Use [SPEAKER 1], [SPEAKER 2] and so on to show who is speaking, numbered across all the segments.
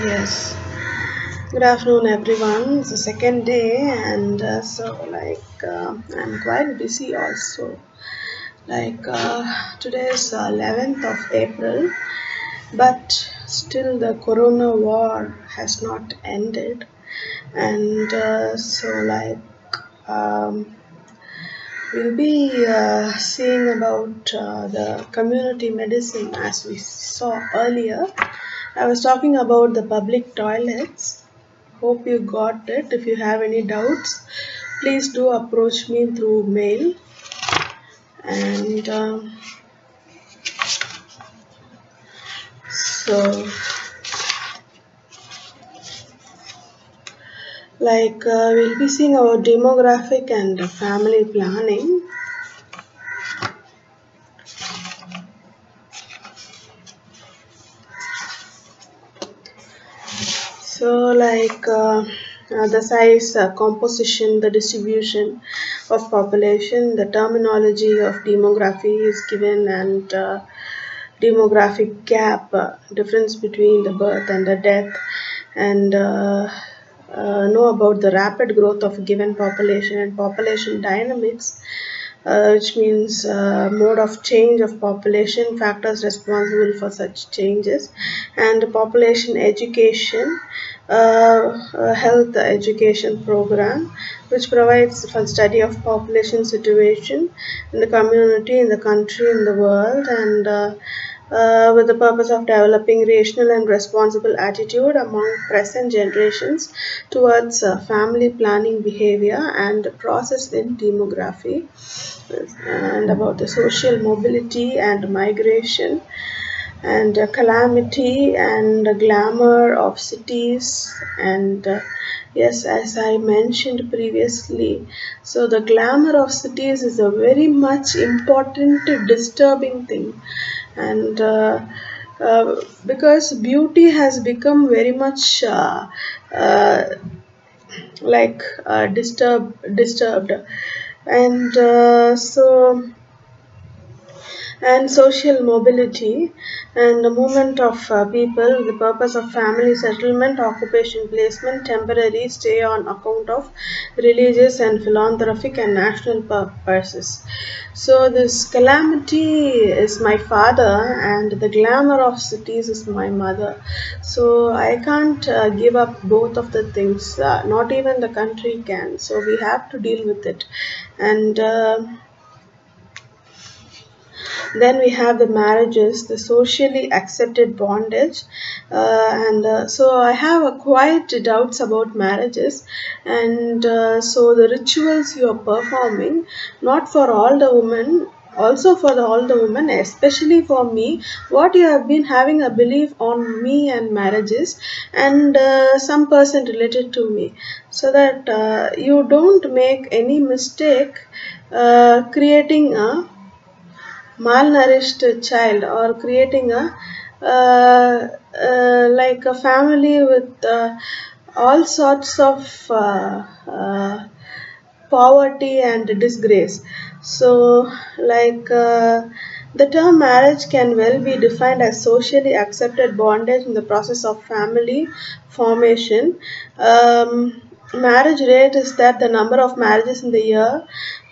[SPEAKER 1] Yes. Good afternoon, everyone. It's the second day, and I'm quite busy also. Today is 11th of April, but still the Corona war has not ended, and we'll be seeing about the community medicine as we saw earlier. I was talking about the public toilets. Hope you got it. If you have any doubts, please do approach me through mail. And so, we'll be seeing about demographic and family planning. The size, composition, the distribution of population, the terminology of demography is given, and demographic gap, difference between the birth and the death, and know about the rapid growth of a given population and population dynamics, which means mode of change of population, factors responsible for such changes, and population education, health education program, which provides for study of population situation in the community, in the country, in the world, and with the purpose of developing rational and responsible attitude among present generations towards family planning behavior and process in demography, and about the social mobility and migration, and calamity and glamour of cities, and yes, as I mentioned previously, so the glamour of cities is a very much important disturbing thing, and because beauty has become very much disturbed, and and social mobility and the movement of people, the purpose of family settlement, occupation placement, temporary stay on account of religious and philanthropic and national purposes. So this calamity is my father and the glamour of cities is my mother. So I can't give up both of the things, not even the country can. So we have to deal with it. And then we have the marriages, the socially accepted bondage, so I have quite doubts about marriages, and so the rituals you are performing, not for all the women, also for all the women, especially for me, what you have been having a belief on me and marriages, and some person related to me, so that you don't make any mistake creating a malnourished child, or creating a like a family with all sorts of poverty and disgrace. So the term marriage can well be defined as socially accepted bondage in the process of family formation. Marriage rate is that the number of marriages in the year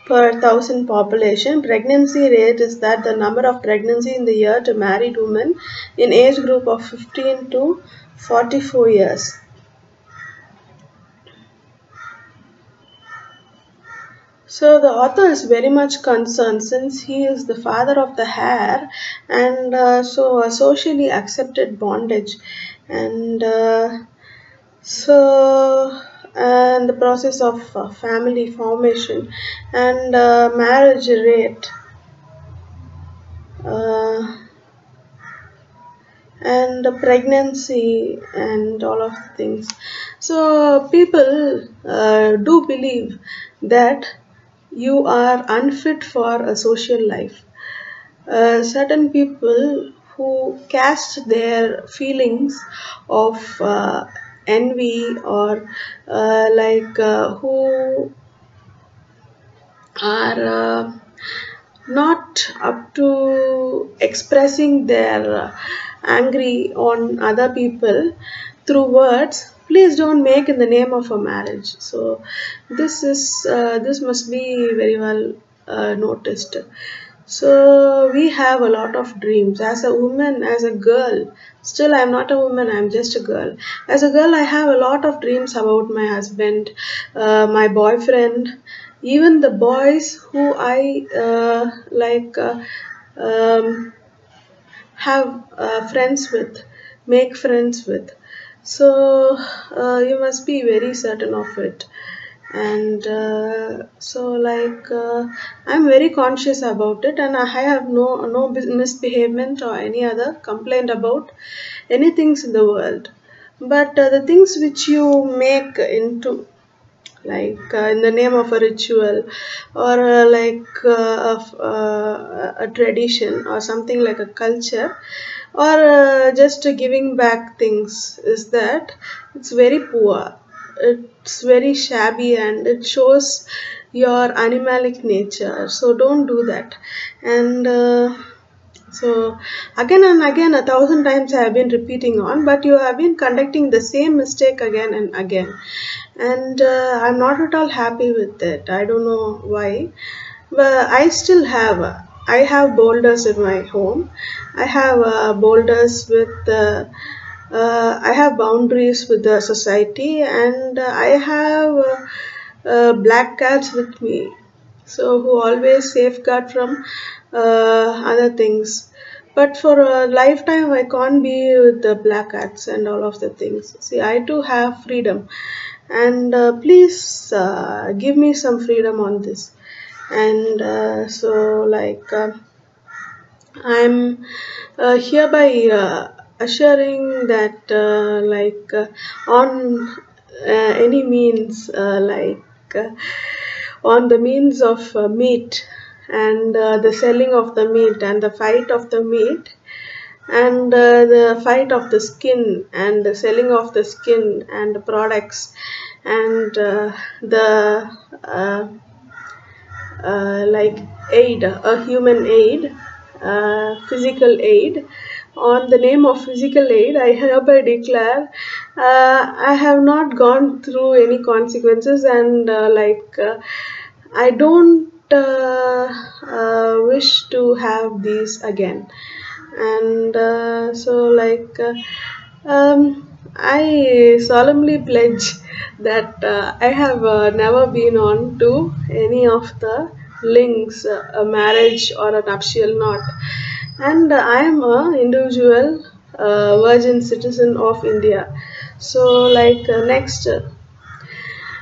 [SPEAKER 1] per 1,000 population. Pregnancy rate is that the number of pregnancy in the year to married women in age group of 15 to 44 years. So the author is very much concerned, since he is the father of the heir, and so a socially accepted bondage, and and the process of family formation and marriage rate, and the pregnancy and all of the things. So people do believe that you are unfit for a social life. Certain people who cast their feelings of envy, or who are not up to expressing their angry on other people through words, please don't make in the name of a marriage. So this must be very well noticed. So we have a lot of dreams. As a woman, as a girl, still I'm not a woman, I'm just a girl. As a girl, I have a lot of dreams about my husband, my boyfriend, even the boys who I have friends with, make friends with. So you must be very certain of it. And I'm very conscious about it, and I have no misbehavement or any other complaint about any things in the world. But the things which you make into, in the name of a ritual, or a tradition, or something like a culture, or just giving back things, is that it's very poor, it's very shabby, and it shows your animalic nature. So don't do that. And so again and again, 1,000 times I have been repeating on, but you have been conducting the same mistake again and again, and I'm not at all happy with it. I don't know why, but I have boulders in my home. I have boulders with I have boundaries with the society, and I have black cats with me, so who always safeguard from other things. But for a lifetime, I can't be with the black cats and all of the things. See, I too have freedom, and please give me some freedom on this. And I'm hereby assuring that on any means, on the means of meat, and the selling of the meat, and the fight of the meat, and the fight of the skin, and the selling of the skin and the products, and the aid, a human aid, physical aid. On the name of physical aid, I hereby declare I have not gone through any consequences, and I don't wish to have these again. And I solemnly pledge that I have never been on to any of the links, a marriage or a nuptial knot, and I am a individual virgin citizen of India. So next.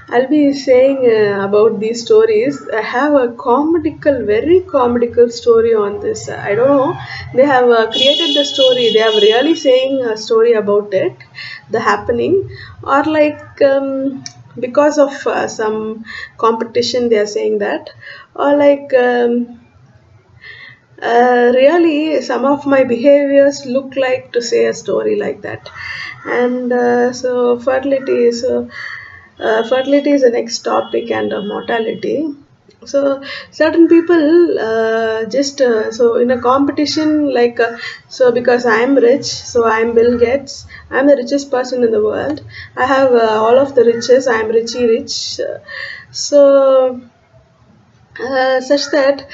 [SPEAKER 1] I'll be saying about these stories. I have a very comedical story on this. I don't know. They have created the story. They are really saying a story about it, the happening, or because of some competition they are saying that, or really some of my behaviors look like to say a story like that. And fertility is the next topic, and mortality. So certain people so in a competition, so because I am rich, so I am Bill Gates, I am the richest person in the world, I have all of the riches, I am richy rich. So such that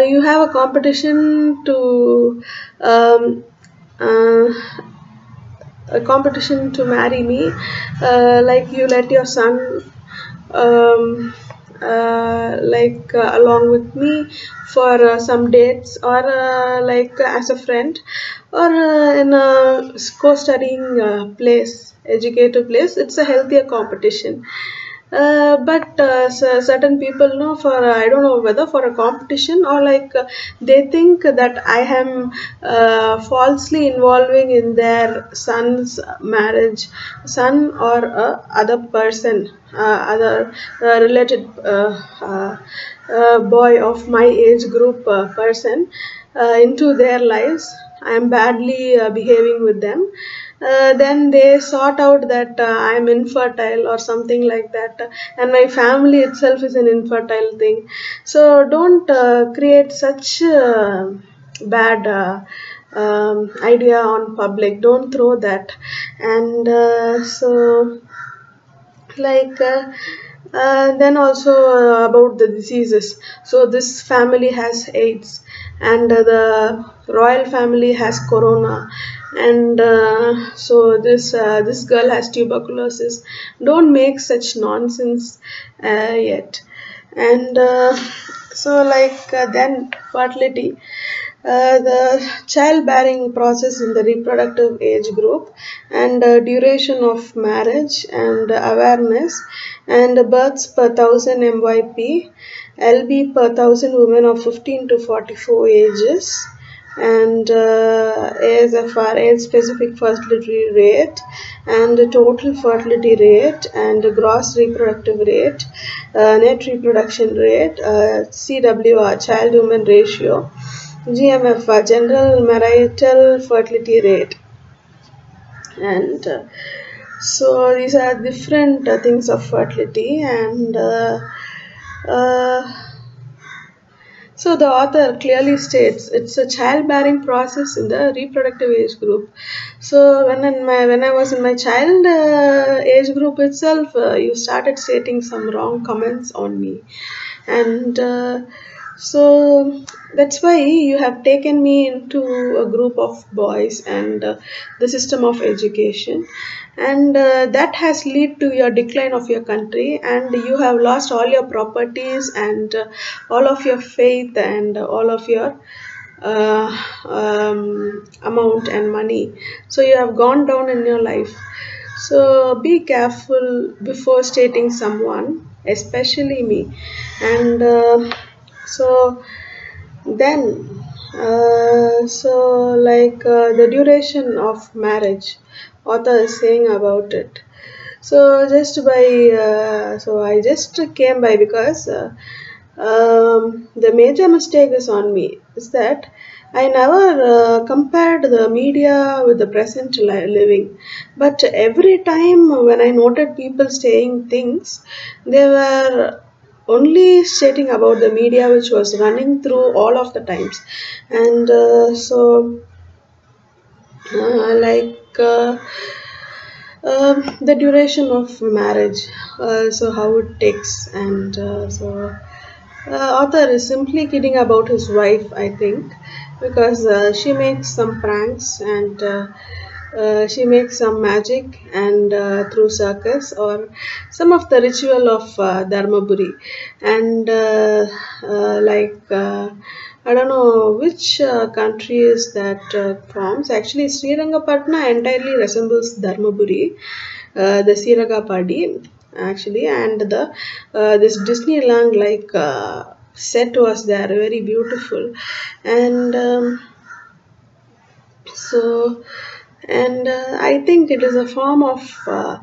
[SPEAKER 1] you have a competition to marry me, you let your son along with me for some dates, or as a friend, or in a co-studying place, educative place. It's a healthier competition. But certain people know, for I don't know whether for a competition, or they think that I am falsely involving in their son's marriage, son or other person, other related boy of my age group person into their lives. I am badly behaving with them. Then they sort out that I am infertile or something like that, and my family itself is an infertile thing. So don't create such bad idea on public. Don't throw that. And so like then also about the diseases. So this family has AIDS, and the royal family has corona, and this girl has tuberculosis. Don't make such nonsense yet. And then fertility, the childbearing process in the reproductive age group, and duration of marriage, and awareness, and births per 1000 MYP, LB per 1000 women of 15 to 44 ages, and ASFR, age specific fertility rate, and total fertility rate, and gross reproductive rate, net reproduction rate, CWR, child woman ratio, GMF, general marital fertility rate. And so these are different things of fertility. And so the author clearly states it's a childbearing process in the reproductive age group. So when I was in my child age group itself, you started stating some wrong comments on me. And so that's why you have taken me into a group of boys and the system of education, and that has led to your decline of your country, and you have lost all your properties, and all of your faith, and all of your amount and money. So you have gone down in your life. So be careful before stating someone, especially me. And so then the duration of marriage, author is saying about it. So I just came by because the major mistake is on me is that I never compared the media with the present living. But every time when I noted people saying things, they were only stating about the media which was running through all of the times. And the duration of marriage, so how it takes. And author is simply kidding about his wife, I think, because she makes some pranks, and she makes some magic, and through circus or some of the ritual of Dharmaburi. And I don't know which country is that forms. Actually, Srirangapatna entirely resembles Dharmaburi, the Siragapadi actually, and the this Disneyland set was there, very beautiful. And I think it is a form of a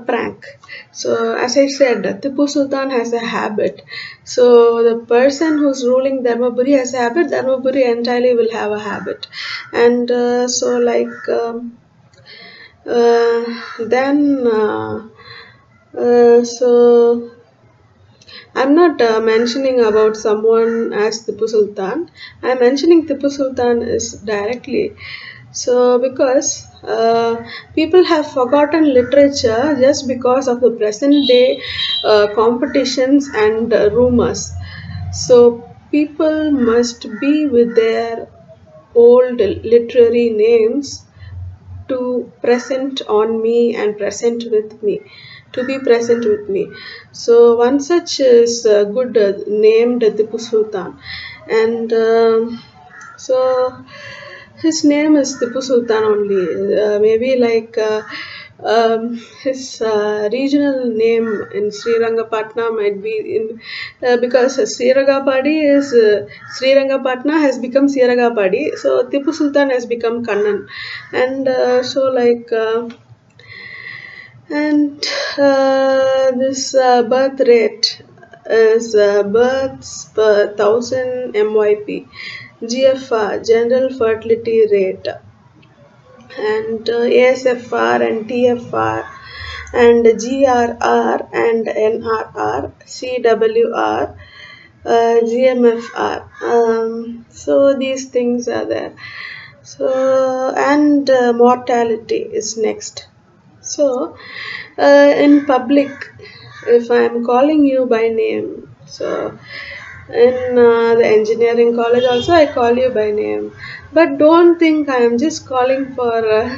[SPEAKER 1] prank. So as I said, Tipu Sultan has a habit. So the person who's ruling Dharmaburi has a habit, Dharmaburi entirely will have a habit. And so I'm not mentioning about someone as Tipu Sultan. I'm mentioning Tipu Sultan is directly. So because people have forgotten literature just because of the present day competitions and rumors. So people must be with their old literary names to present on me and present with me, to be present with me. So one such is good named Tipu Sultan. And so his name is Tipu Sultan only. Maybe his regional name in Srirangapatna might be in because Srirangapadi is Srirangapatna has become Srirangapadi, so Tipu Sultan has become Kannan. And this birth rate is births per 1000 MYP, GFR, general fertility rate, and ASFR and TFR, and GRR and NRR, CWR, GMFR. So these things are there. So, and mortality is next. So, in public, if I am calling you by name, so in the engineering college also I call you by name, but don't think I am just calling for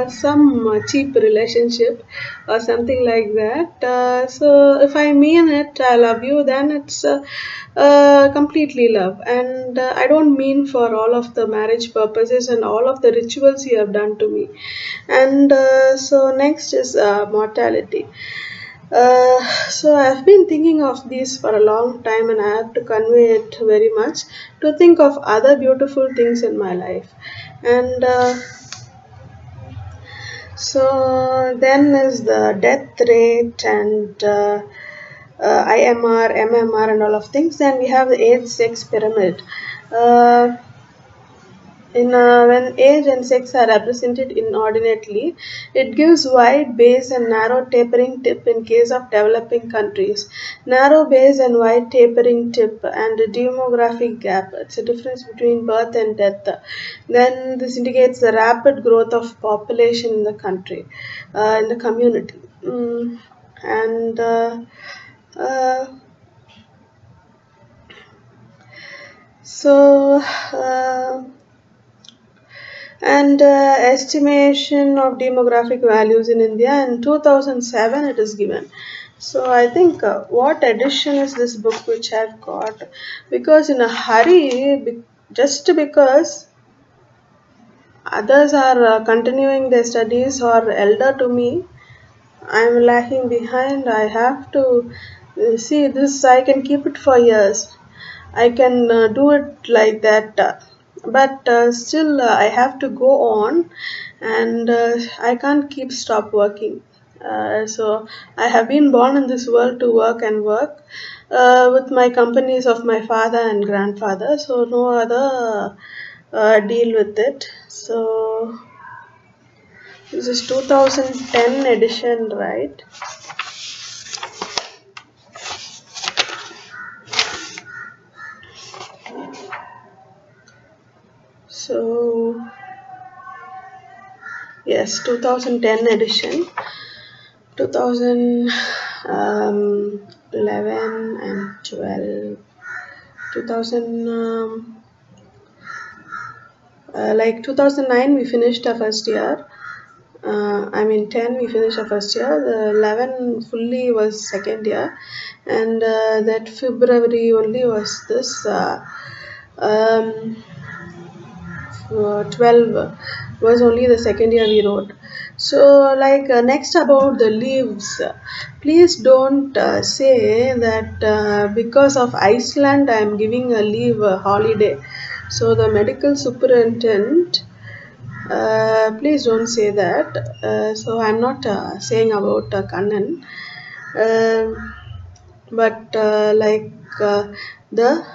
[SPEAKER 1] some cheap relationship or something like that. So if I mean it, I love you, then it's completely love, and I don't mean for all of the marriage purposes and all of the rituals you have done to me. And so next is mortality. So I've been thinking of these for a long time, and I have to convey it very much to think of other beautiful things in my life. And so then is the death rate and IMR, MMR, and all of things. Then we have the age sex pyramid. Uh, when age and sex are represented inordinately, it gives wide base and narrow tapering tip in case of developing countries. Narrow base and wide tapering tip and a demographic gap. It's a difference between birth and death. Then this indicates the rapid growth of population in the country, in the community. And uh, so and estimation of demographic values in India in 2007 it is given. So I think what edition is this book which I've got? Because in a hurry, just because others are continuing their studies or elder to me, I am lagging behind. I have to see this. I can keep it for years. I can do it like that, but still I have to go on, and I can't keep stop working. So I have been born in this world to work and work with my companies of my father and grandfather. So no other deal with it. So this is 2010 edition, right? So yes, 2010 edition. 2011 and 12, 2000 like 2009 we finished our first year. I mean 10 we finished our first year. The 11 fully was second year, and that February only was this. 12 was only the second year we wrote. So like next about the leaves, please don't say that because of Iceland I am giving a leave holiday. So the medical superintendent, please don't say that. So I'm not saying about Kannan, but like the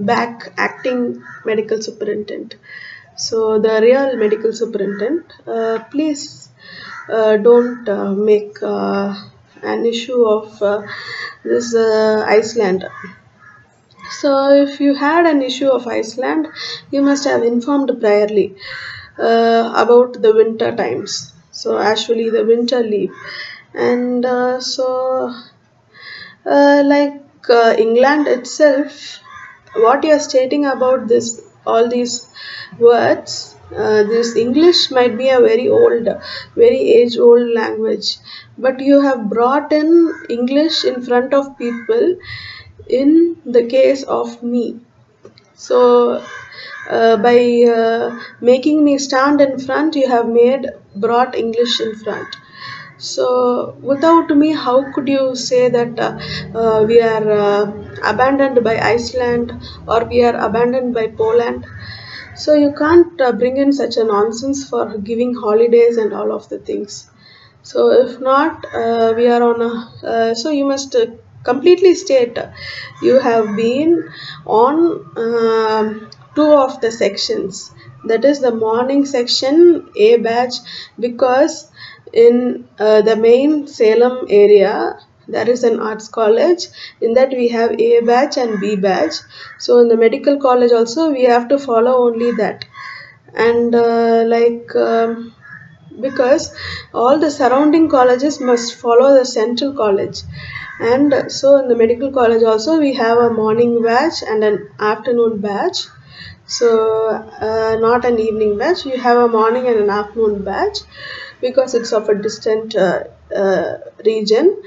[SPEAKER 1] back acting medical superintendent. So the real medical superintendent, please don't make an issue of this Iceland. So if you had an issue of Iceland, you must have informed priorly about the winter times. So actually the winter leave, and like England itself, what you are stating about this, all these words, this English might be a very old, very age-old language, but you have brought in English in front of people in the case of me. So by making me stand in front, you have brought English in front. So without me, how could you say that we are abandoned by Iceland or we are abandoned by Poland? So you can't bring in such a nonsense for giving holidays and all of the things. So if not, we are on a. So you must completely state you have been on two of the sections. That is the morning section A batch, because in the main Salem area there is an arts college. In that we have A batch and B batch. So in the medical college also we have to follow only that. And because all the surrounding colleges must follow the central college, and so in the medical college also we have a morning batch and an afternoon batch. So not an evening batch, you have a morning and an afternoon batch because it's of a distant region,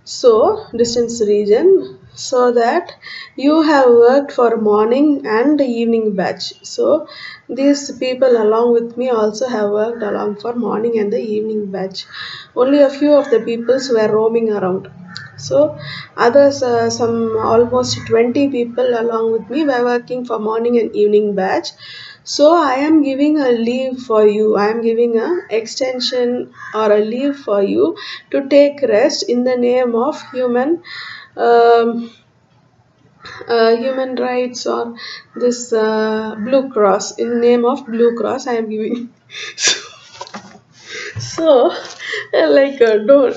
[SPEAKER 1] so distance region, so that you have worked for morning and evening batch. So these people along with me also have worked along for morning and the evening batch. Only a few of the peoples were roaming around. So others, some almost 20 people along with me were working for morning and evening batch. So I am giving a leave for you. I am giving a extension or a leave for you to take rest in the name of um, human rights, or this Blue Cross. In name of Blue Cross, I am giving. So, don't,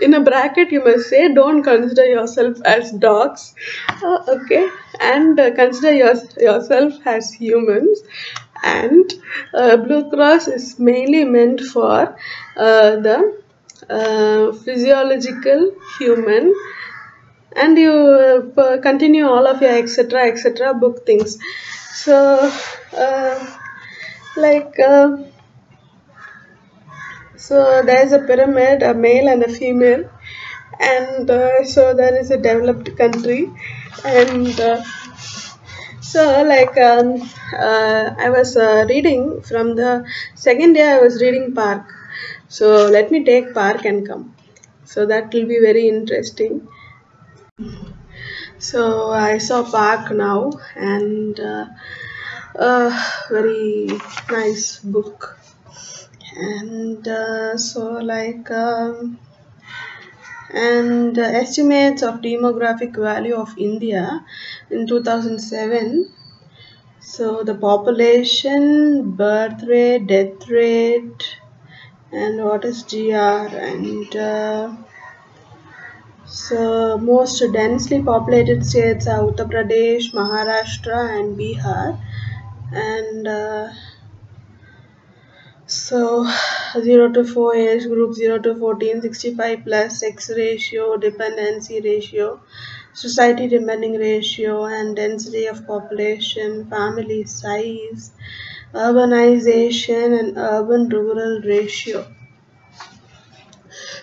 [SPEAKER 1] in a bracket you must say, don't consider yourself as dogs, okay, and consider yourself as humans. And Blue Cross is mainly meant for the physiological human, and you continue all of your etc book things. So, like. So there is a pyramid, a male and a female, and so there is a developed country, and I was reading from the second day. I was reading Park, so let me take Park and come. So that will be very interesting. So I saw Park now, and very nice book. And estimates of demographic value of India in 2007. So the population, birth rate, death rate, and what is GR, and so most densely populated states are Uttar Pradesh, Maharashtra, and Bihar, and so 0 to 4 age group, 0 to 14, 65 plus, sex ratio, dependency ratio, society depending ratio, and density of population, family size, urbanization, and urban rural ratio.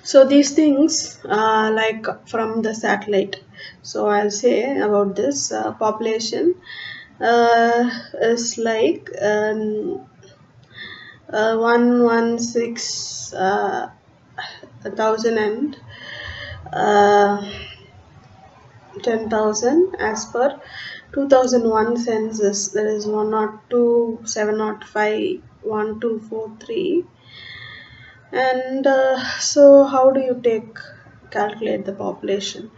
[SPEAKER 1] So these things like from the satellite. So I'll say about this population is like 116,000 and 10,000 as per 2001 census. There is 102, 705, 1243. And so how do you calculate the population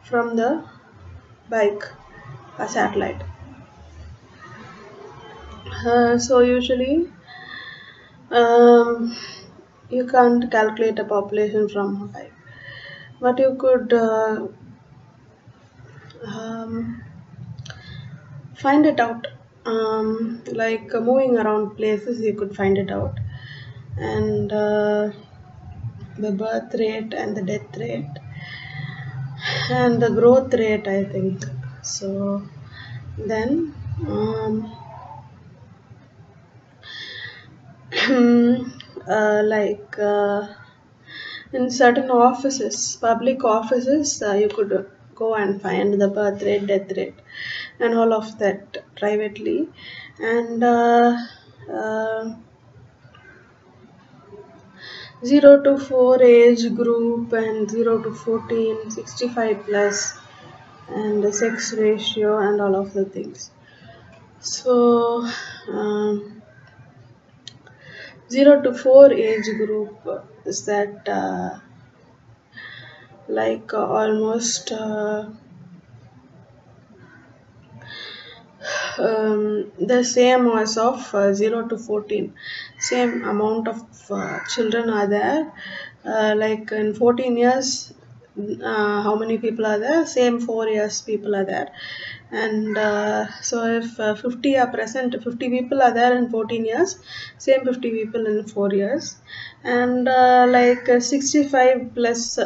[SPEAKER 1] from the a satellite? So usually you can't calculate a population from a bike, but you could find it out, like moving around places you could find it out, and the birth rate and the death rate and the growth rate, I think. So then in certain offices, public offices, you could go and find the birth rate, death rate, and all of that privately. And 0 to 4 age group, and 0 to 14, 65 plus, and the sex ratio, and all of the things. So 0 to 4 age group is that almost the same as of 0 to 14. Same amount of children are there. Like in 14 years, how many people are there? Same 4 years people are there. And so if 50 are present, 50 people are there in 14 years, same 50 people in 4 years. And like 65 plus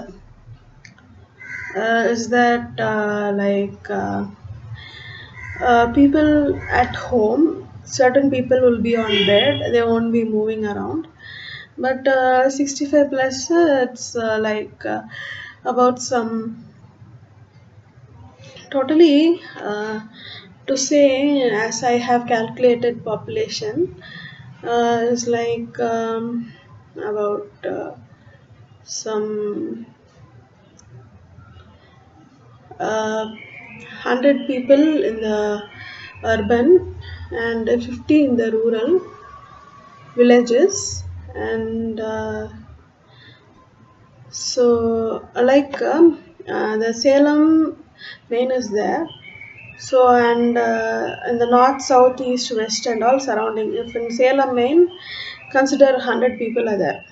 [SPEAKER 1] is that people at home, certain people will be on bed, they won't be moving around. But 65 plus, it's about some totally to say, as I have calculated population, is like about some 100 people in the urban and 50 in the rural villages. And the Salem main is there. So, and in the north, south, east, west, and all surrounding. If in Salem main, consider 100 people are there.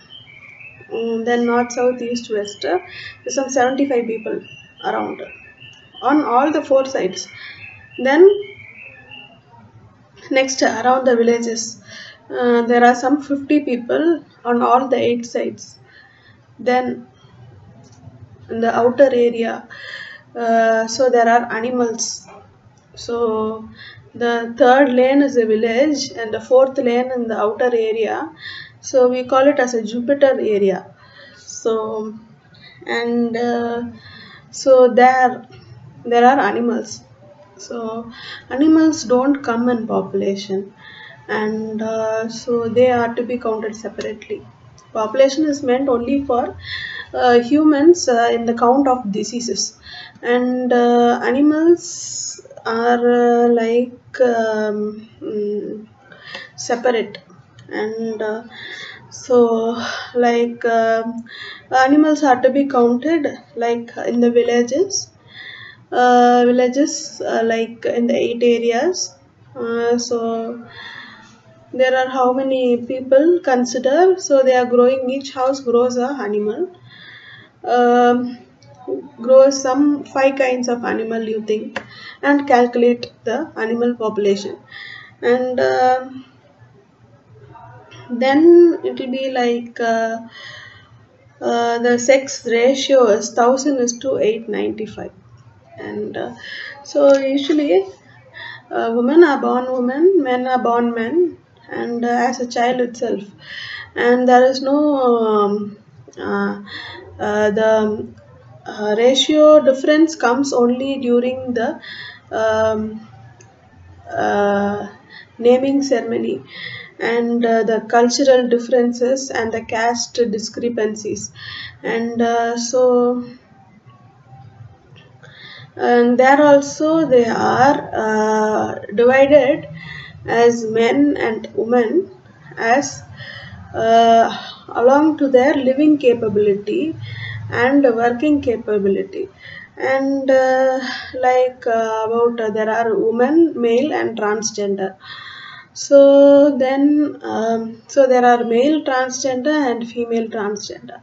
[SPEAKER 1] Then north, south, east, west, there's some 75 people around on all the 4 sides. Then next, around the villages, there are some 50 people on all the 8 sides. Then in the outer area, so there are animals. So the third lane is a village and the fourth lane in the outer area. So we call it as a Jupiter area. So and so there are animals. So animals don't come in population, and so they are to be counted separately. Population is meant only for humans in the count of diseases, and animals are separate. And so like animals are to be counted like in the villages like in the 8 areas. So there are how many people consider, so they are growing, each house grows a animal, um, grows some 5 kinds of animal you think, and calculate the animal population. And then it will be like the sex ratio is 1000 is to 895. And so usually women are born women, men are born men, and as a child itself. And there is no the ratio difference comes only during the um, naming ceremony, and the cultural differences and the caste discrepancies. And and there also they are divided as men and women as along to their living capability and working capability. And there are women, male, and transgender. So then so there are male transgender and female transgender.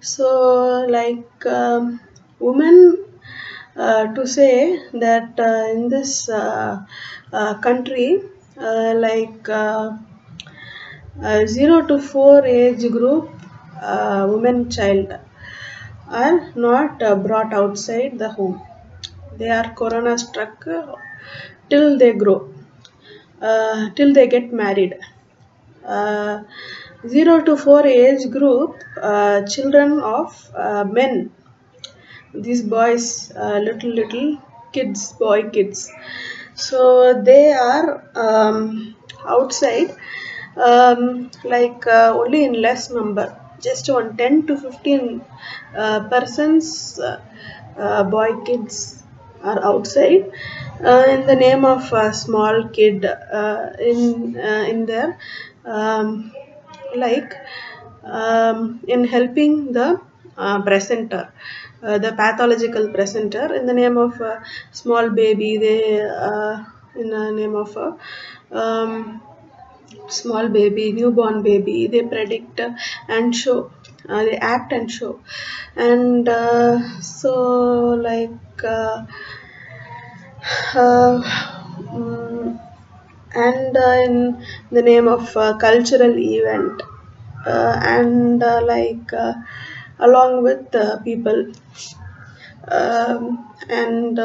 [SPEAKER 1] So women, to say that in this country, 0 to 4 age group, women child are not brought outside the home. They are corona struck till they grow, till they get married. uh, 0 to 4 age group, children of men, these boys, little kids, boy kids, so they are outside, only in less number, just on 10 to 15 persons, boy kids are outside in the name of small kid, in their um, like in helping the presenter, the pathological presenter, in the name of small baby. They in the name of small baby, newborn baby, they predict and show they act and show. And so like uh, mm, and in the name of cultural event, and along with people, and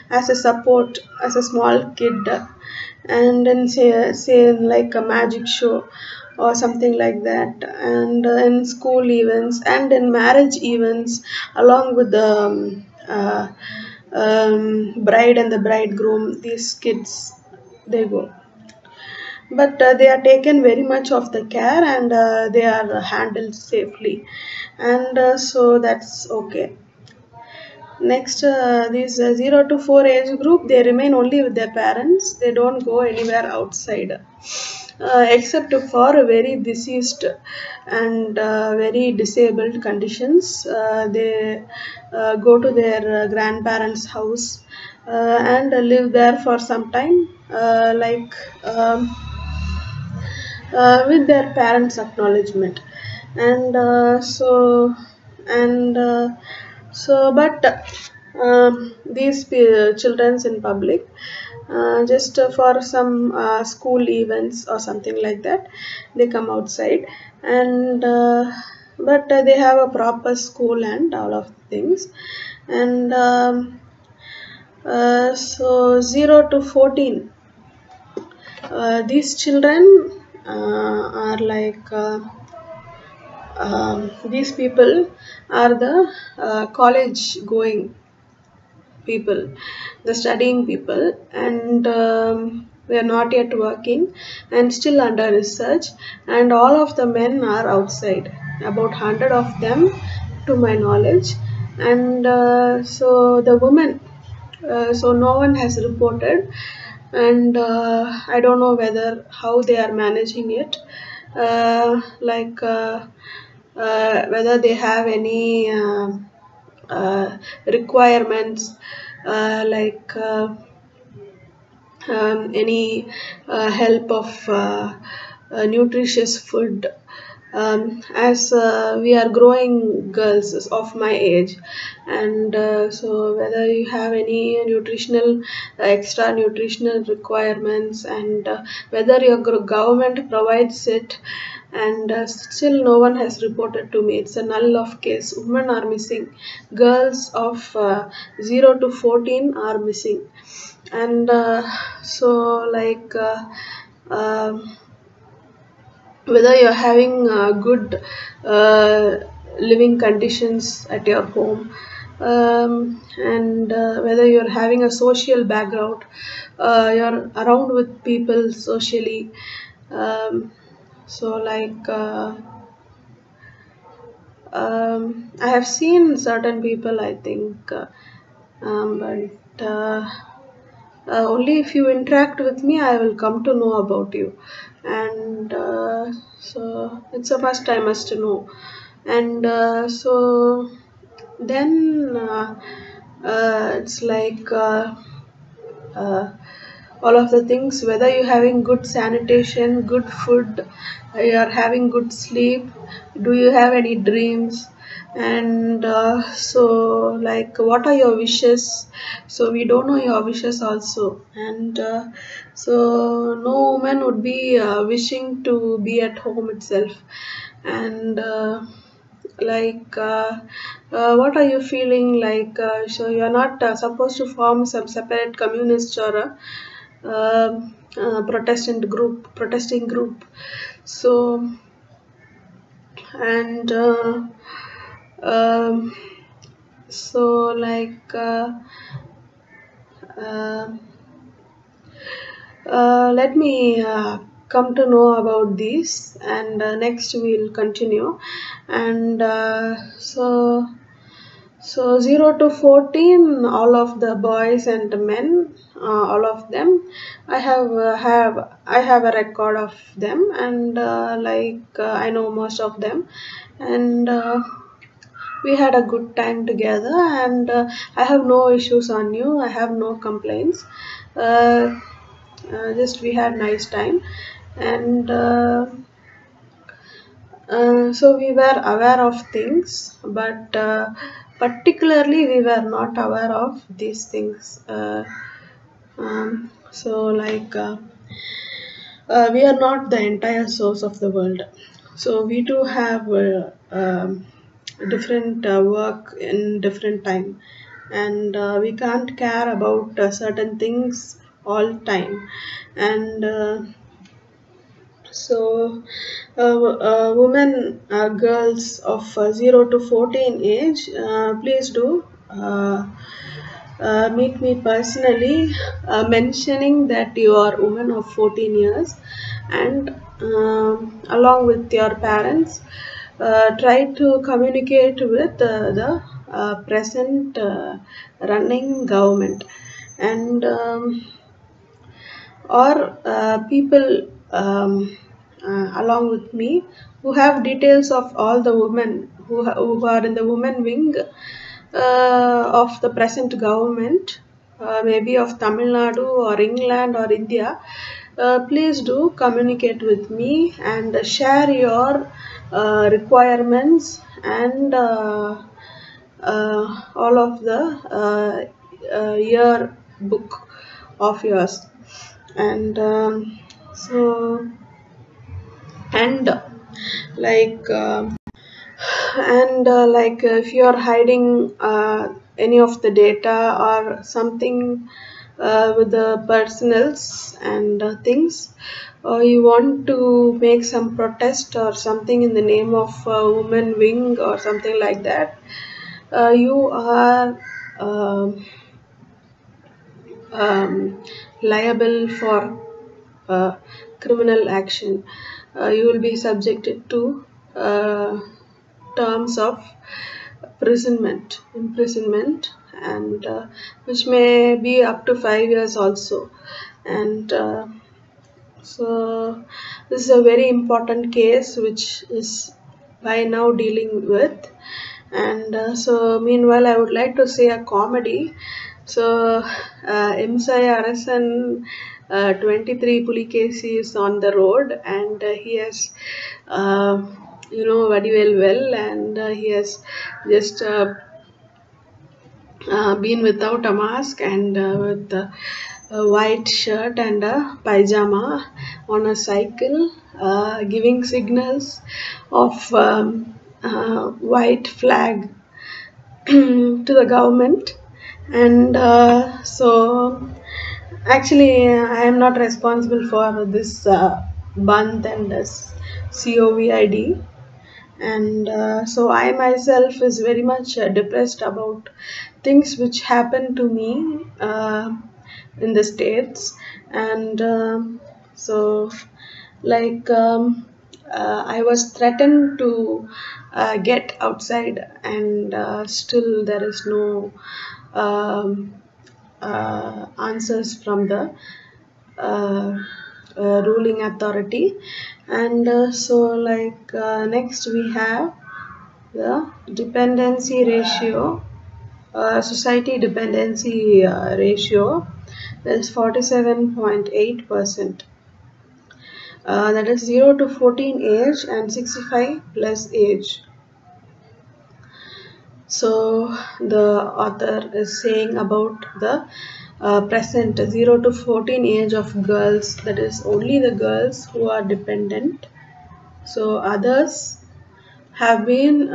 [SPEAKER 1] as a support as a small kid, and then say in like a magic show or something like that, and in school events and in marriage events, along with the bride and the bridegroom, these kids, they go. But they are taken very much of the care, and they are handled safely, and so that's okay. Next, this 0 to 4 age group, they remain only with their parents. They don't go anywhere outside, except for very deceased and very disabled conditions. They go to their grandparents' house and live there for some time, with their parents' acknowledgement. And and but these children's in public, just for some school events or something like that, they come outside, and but they have a proper school and all of things. And so 0 to 14, these children are like these people are the college going people, the studying people, and they are not yet working and still under research, and all of the men are outside, about 100 of them to my knowledge. And so the women, so no one has reported, and I don't know whether how they are managing it, whether they have any requirements, like any help of nutritious food, as we are growing girls of my age. And so whether you have any nutritional extra nutritional requirements, and whether your government provides it, and still no one has reported to me. It's a null of case. Women are missing, girls of 0 to 14 are missing. And so like whether you're having good living conditions at your home, and whether you're having a social background, you're around with people socially, so like I have seen certain people, I think, but only if you interact with me, I will come to know about you. And so it's a must, I must know. And so then it's like all of the things, whether you're having good sanitation, good food, you're having good sleep, do you have any dreams, and so like what are your wishes. So we don't know your wishes also. And so no woman would be wishing to be at home itself. And what are you feeling like, so you are not supposed to form some separate communist or a protesting group. So and um, so like uh, let me come to know about these, and next we'll continue. And so 0 to 14, all of the boys and men, all of them, I have a record of them, and I know most of them. And we had a good time together, and I have no issues on you, I have no complaints. uh, just we had nice time. And So we were aware of things, but particularly we were not aware of these things. So like we are not the entire source of the world. So we do have different work in different time, and we can't care about certain things all time. And so women, girls of 0 to 14 age, please do meet me personally, mentioning that you are woman of 14 years, and along with your parents, try to communicate with the present running government, and or people along with me who have details of all the women who are in the women wing of the present government, maybe of Tamil Nadu or England or India. Please do communicate with me and share your requirements and all of the year book of yours. And so and like like if you are hiding any of the data or something with the personals and things, or you want to make some protest or something in the name of women wing or something like that, you are liable for criminal action. You will be subjected to terms of imprisonment, and which may be up to 5 years also. And so this is a very important case which is by now dealing with. And so meanwhile I would like to say a comedy. So Imsai Arasan 23 Pulikesi is on the road, and he has very well, and he has just been without a mask and with a white shirt and a pajama on a cycle, giving signals of white flag to the government. And so actually I am not responsible for this Bandh and this COVID, and so I myself is very much depressed about things which happen to me in the states. And so like I was threatened to get outside, and still there is no answers from the ruling authority. And so like next we have the dependency ratio, society dependency ratio, that is 47.8%. That is 0 to 14 age and 65 plus age. So the author is saying about the present 0 to 14 age of girls, that is only the girls who are dependent. So others have been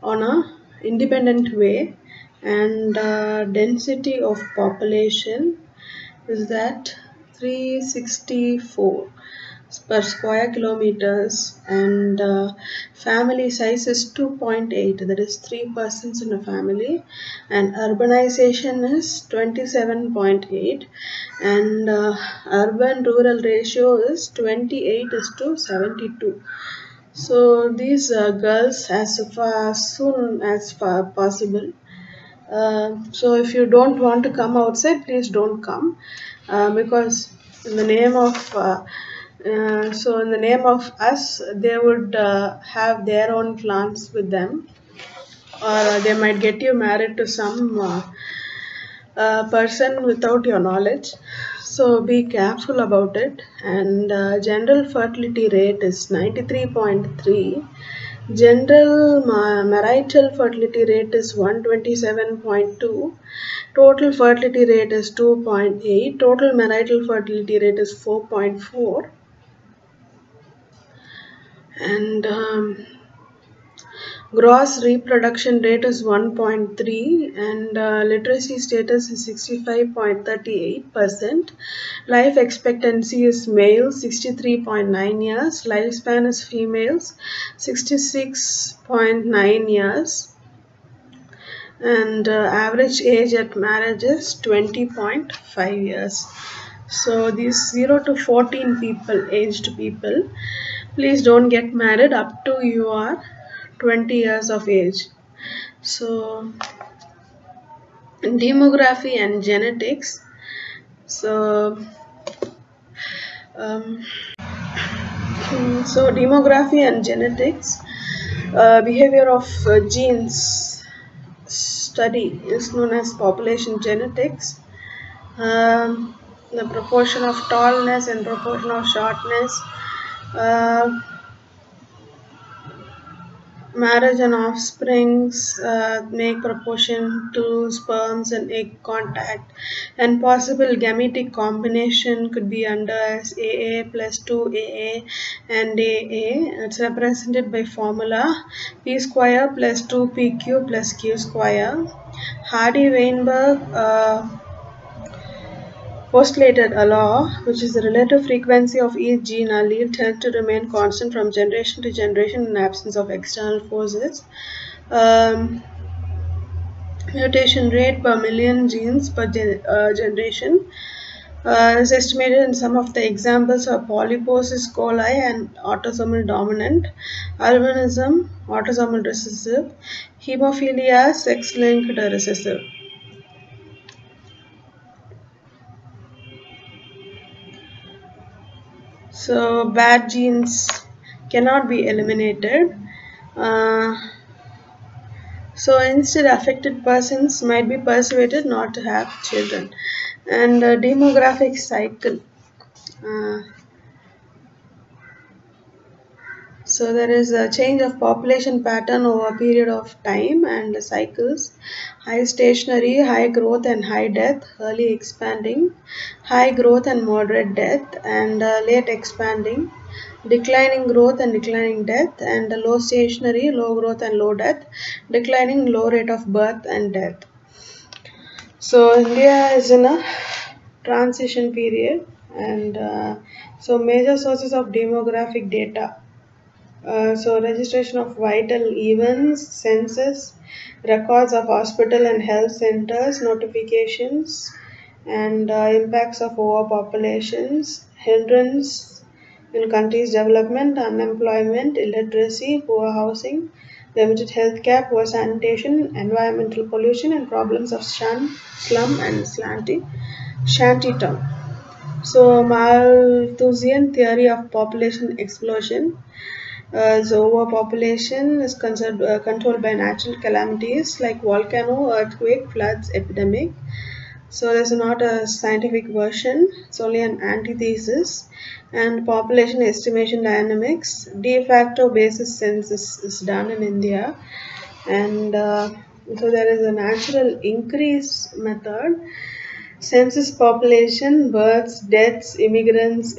[SPEAKER 1] on a independent way, and density of population is that 364 per square kilometers, and family size is 2.8, that is 3 persons in a family, and urbanization is 27.8, and urban rural ratio is 28:72. so these girls, as soon as possible. So if you don't want to come outside, please don't come, because in the name of in the name of us, they would have their own plans with them, or they might get you married to some person without your knowledge. So be careful about it. And general fertility rate is 93.3. General marital fertility rate is 127.2. Total fertility rate is 2.8. Total marital fertility rate is 4.4. And gross reproduction rate is 1.3, and literacy status is 65.38%. Life expectancy is male 63.9 years. Lifespan is females 66.9 years. And average age at marriage is 20.5 years. So these 0 to 14 people, aged people, please don't get married up to you are 20 years of age. So demography and genetics. So demography and genetics, behavior of genes study is known as population genetics. The proportion of tallness and proportion of shortness, marriage and offsprings make proportion to sperms and egg contact, and possible gametic combination could be under as AA plus 2AA and AA. It's represented by formula P square plus 2PQ plus Q square. Hardy-Weinberg postulated a law which is the relative frequency of each gene allele tend to remain constant from generation to generation in absence of external forces. Mutation rate per million genes per generation is estimated in some of the examples of polyposis coli and autosomal dominant, albinism, autosomal recessive, hemophilia, sex-linked recessive. So bad genes cannot be eliminated. So instead, affected persons might be persuaded not to have children. And demographic cycle. So there is a change of population pattern over a period of time and cycles. High stationary, high growth and high death, early expanding, high growth and moderate death, and late expanding, declining growth and declining death, and low stationary, low growth and low death, declining low rate of birth and death. So India is in a transition period, and so major sources of demographic data. So registration of vital events, census, records of hospital and health centers, notifications, and impacts of overpopulations, hindrance in countries' development, unemployment, illiteracy, poor housing, limited health care, poor sanitation, environmental pollution, and problems of slum and shanty town. So Malthusian theory of population explosion. So overpopulation is controlled by natural calamities like volcano, earthquake, floods, epidemic. So there's not a scientific version, it's only an antithesis. And population estimation dynamics, de facto basis census is done in India. And so there is a natural increase method, census population, births, deaths, immigrants,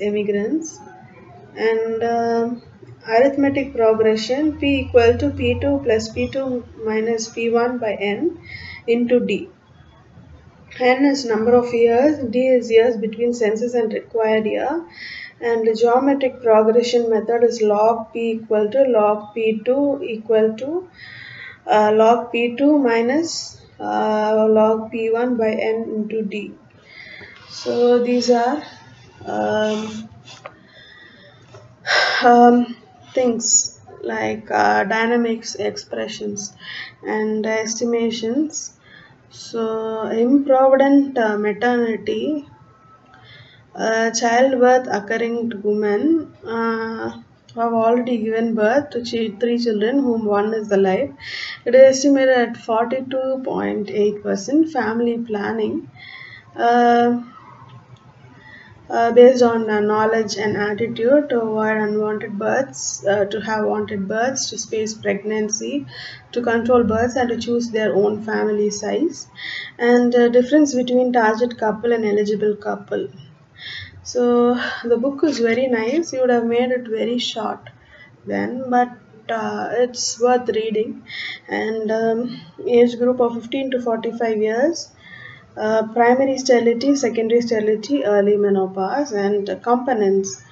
[SPEAKER 1] and arithmetic progression, P equal to P2 plus P2 minus P1 by N into D. N is number of years, D is years between census and required year, and the geometric progression method is log P equal to log P2 equal to log P2 minus log P1 by N into D. So these are things like dynamics, expressions, and estimations. So improvident maternity, childbirth occurring to women, have already given birth to three children, whom one is alive. It is estimated at 42.8%. Family planning, uh, based on knowledge and attitude to avoid unwanted births, to have wanted births, to space pregnancy, to control births, and to choose their own family size, and difference between target couple and eligible couple. So the book is very nice. You would have made it very short then, but it's worth reading. And age group of 15 to 45 years, primary sterility, secondary sterility, early menopause, and components: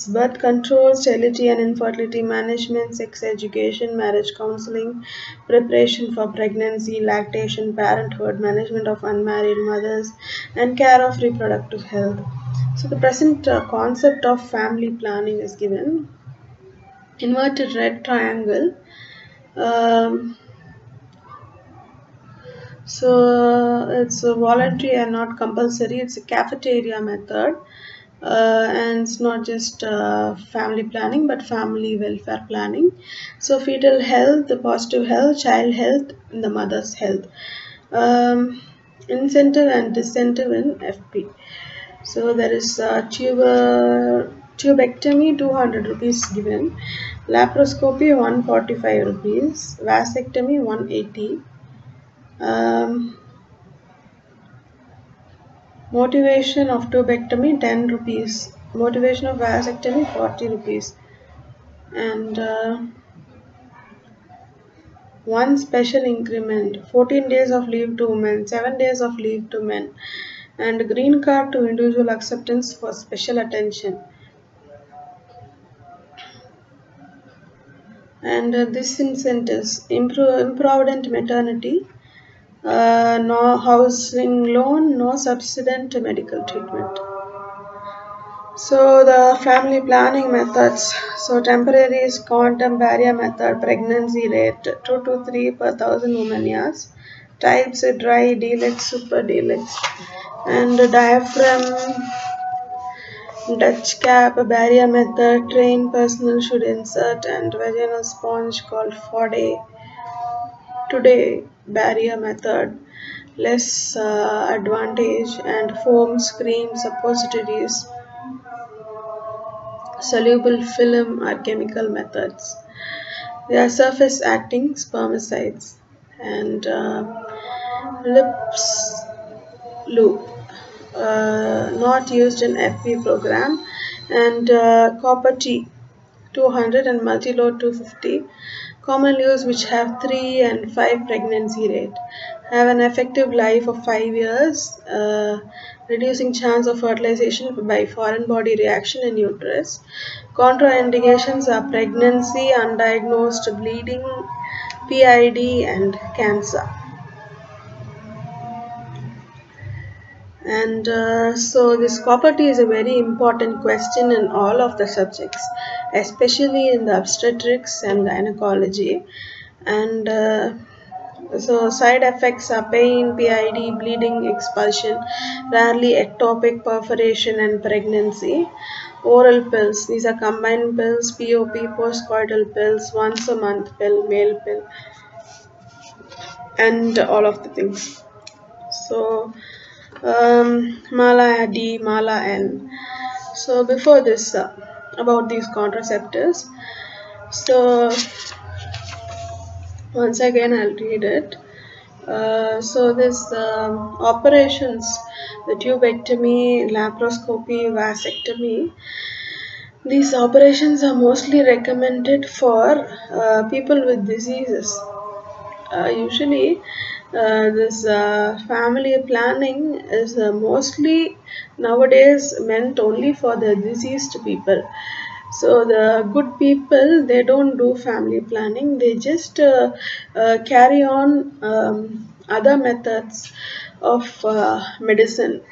[SPEAKER 1] birth control, sterility and infertility management, sex education, marriage counseling, preparation for pregnancy, lactation, parenthood, management of unmarried mothers, and care of reproductive health. So the present concept of family planning is given. Inverted red triangle. Um, so it's a voluntary and not compulsory. It's a cafeteria method. And it's not just family planning but family welfare planning. So fetal health, the positive health, child health, and the mother's health. Incentive and disincentive in FP. So there is tubectomy 200 rupees given, laparoscopy 145 rupees, vasectomy 180. Motivation of tubectomy 10 rupees, motivation of vasectomy 40 rupees, and one special increment, 14 days of leave to women, 7 days of leave to men, and green card to individual acceptance for special attention. And this incentives: improvident maternity, no housing loan, no subsidized medical treatment. So the family planning methods. So temporary is quantum barrier method, pregnancy rate 2 to 3 per 1,000 women years. Types dry, deluxe, super deluxe, and diaphragm, Dutch cap, barrier method, trained personnel should insert, and vaginal sponge called Fode. Today barrier method, less advantage, and foams, creams, suppositories, soluble film are chemical methods. They are surface acting spermicides. And lips loop, not used in FP program, and copper T 200 and multi-load 250, common use, which have 3 and 5 pregnancy rate, have an effective life of 5 years, reducing chance of fertilization by foreign body reaction in uterus. Contraindications are pregnancy, undiagnosed bleeding, PID, and cancer. And so this property is a very important question in all of the subjects, especially in the obstetrics and gynecology. And so side effects are pain, PID, bleeding, expulsion, rarely ectopic perforation, and pregnancy. Oral pills, these are combined pills, POP, postcoital pills, once a month pill, male pill, and all of the things. So Mala D, Mala N. So before this, about these contraceptives. So once again I'll read it. So this operations, the tubectomy, laparoscopy, vasectomy, these operations are mostly recommended for people with diseases. Usually this family planning is mostly nowadays meant only for the diseased people. So the good people, they don't do family planning, they just carry on other methods of medicine.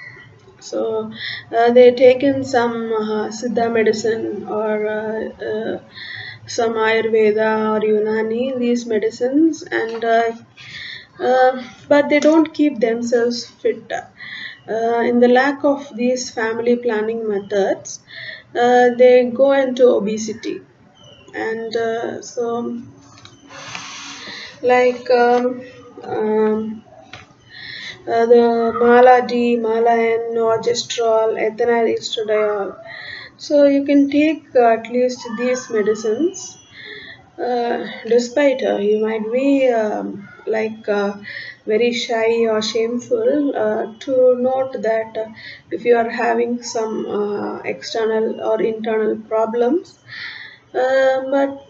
[SPEAKER 1] So they take in some Siddha medicine, or some Ayurveda or Unani, these medicines, and but they don't keep themselves fit. In the lack of these family planning methods, they go into obesity. And like the mala D, mala N, norgestrol, ethinyl estradiol. So you can take at least these medicines. Despite you might be very shy or shameful to note that if you are having some external or internal problems, but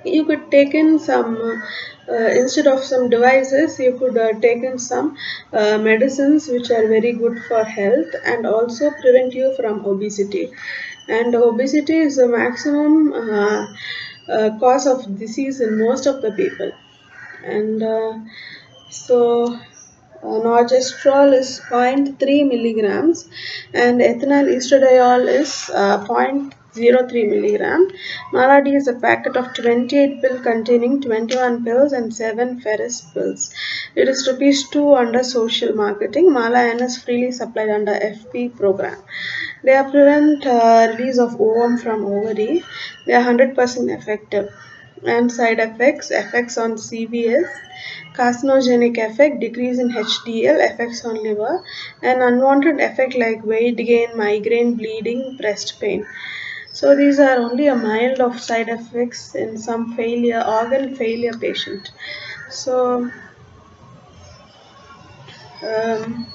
[SPEAKER 1] you could take in some instead of some devices, you could take in some medicines which are very good for health and also prevent you from obesity. And obesity is the maximum cause of disease in most of the people. And so norgestrol is 0.3 milligrams and ethinyl estradiol is 0.03 milligram. Maladi is a packet of 28 pills containing 21 pills and 7 ferrous pills. It is ₹2 under social marketing. Mala N is freely supplied under FP program. They prevent release of ovum from ovary. They are 100% effective. And side effects on CVS, carcinogenic effect, decrease in HDL, effects on liver, and unwanted effect like weight gain, migraine, bleeding, breast pain. So these are only a mild of side effects in some organ failure patient. So um,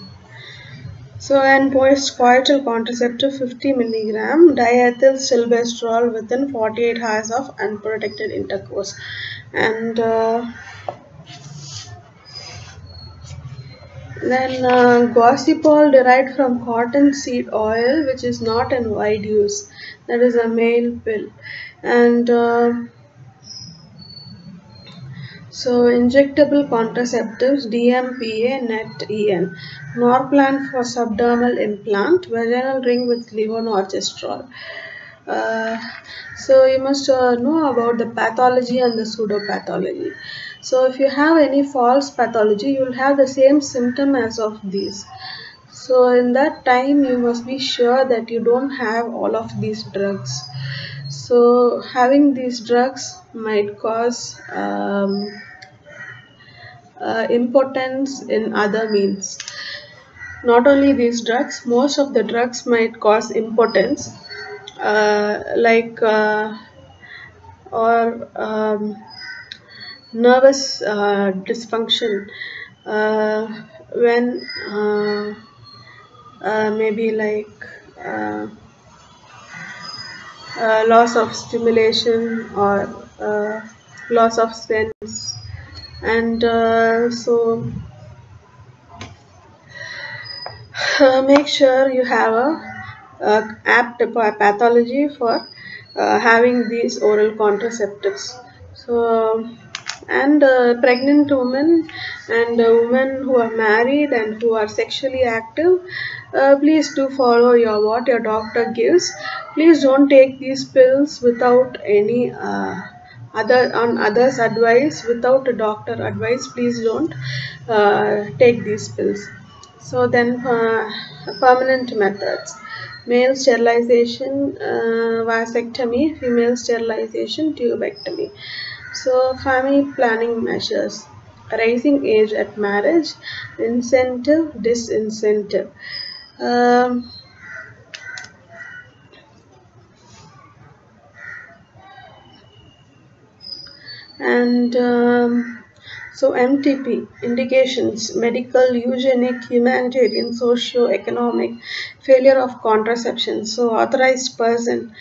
[SPEAKER 1] and post-coital contraceptive 50 milligram diethyl silvestrol within 48 hours of unprotected intercourse. And then gossipol derived from cotton seed oil, which is not in wide use. That is a male pill. And so injectable contraceptives, DMPA, NET-EN. Norplant for subdermal implant, vaginal ring with levonorgestrol. So you must know about the pathology and the pseudopathology. So if you have any false pathology, you will have the same symptom as of these. So in that time, you must be sure that you don't have all of these drugs. So having these drugs might cause impotence in other means. Not only these drugs, most of the drugs might cause impotence, or nervous dysfunction when maybe uh, loss of stimulation or loss of sense. And so make sure you have a apt pathology for having these oral contraceptives. So and pregnant women and women who are married and who are sexually active, please do follow what your doctor gives. Please don't take these pills without any others advice. Without a doctor advice, please don't take these pills. So then permanent methods: male sterilization, vasectomy; female sterilization, tubectomy. So family planning measures: raising age at marriage, incentive, disincentive. Um, and so MTP indications: medical, eugenic, humanitarian, socio-economic, failure of contraception. So authorized person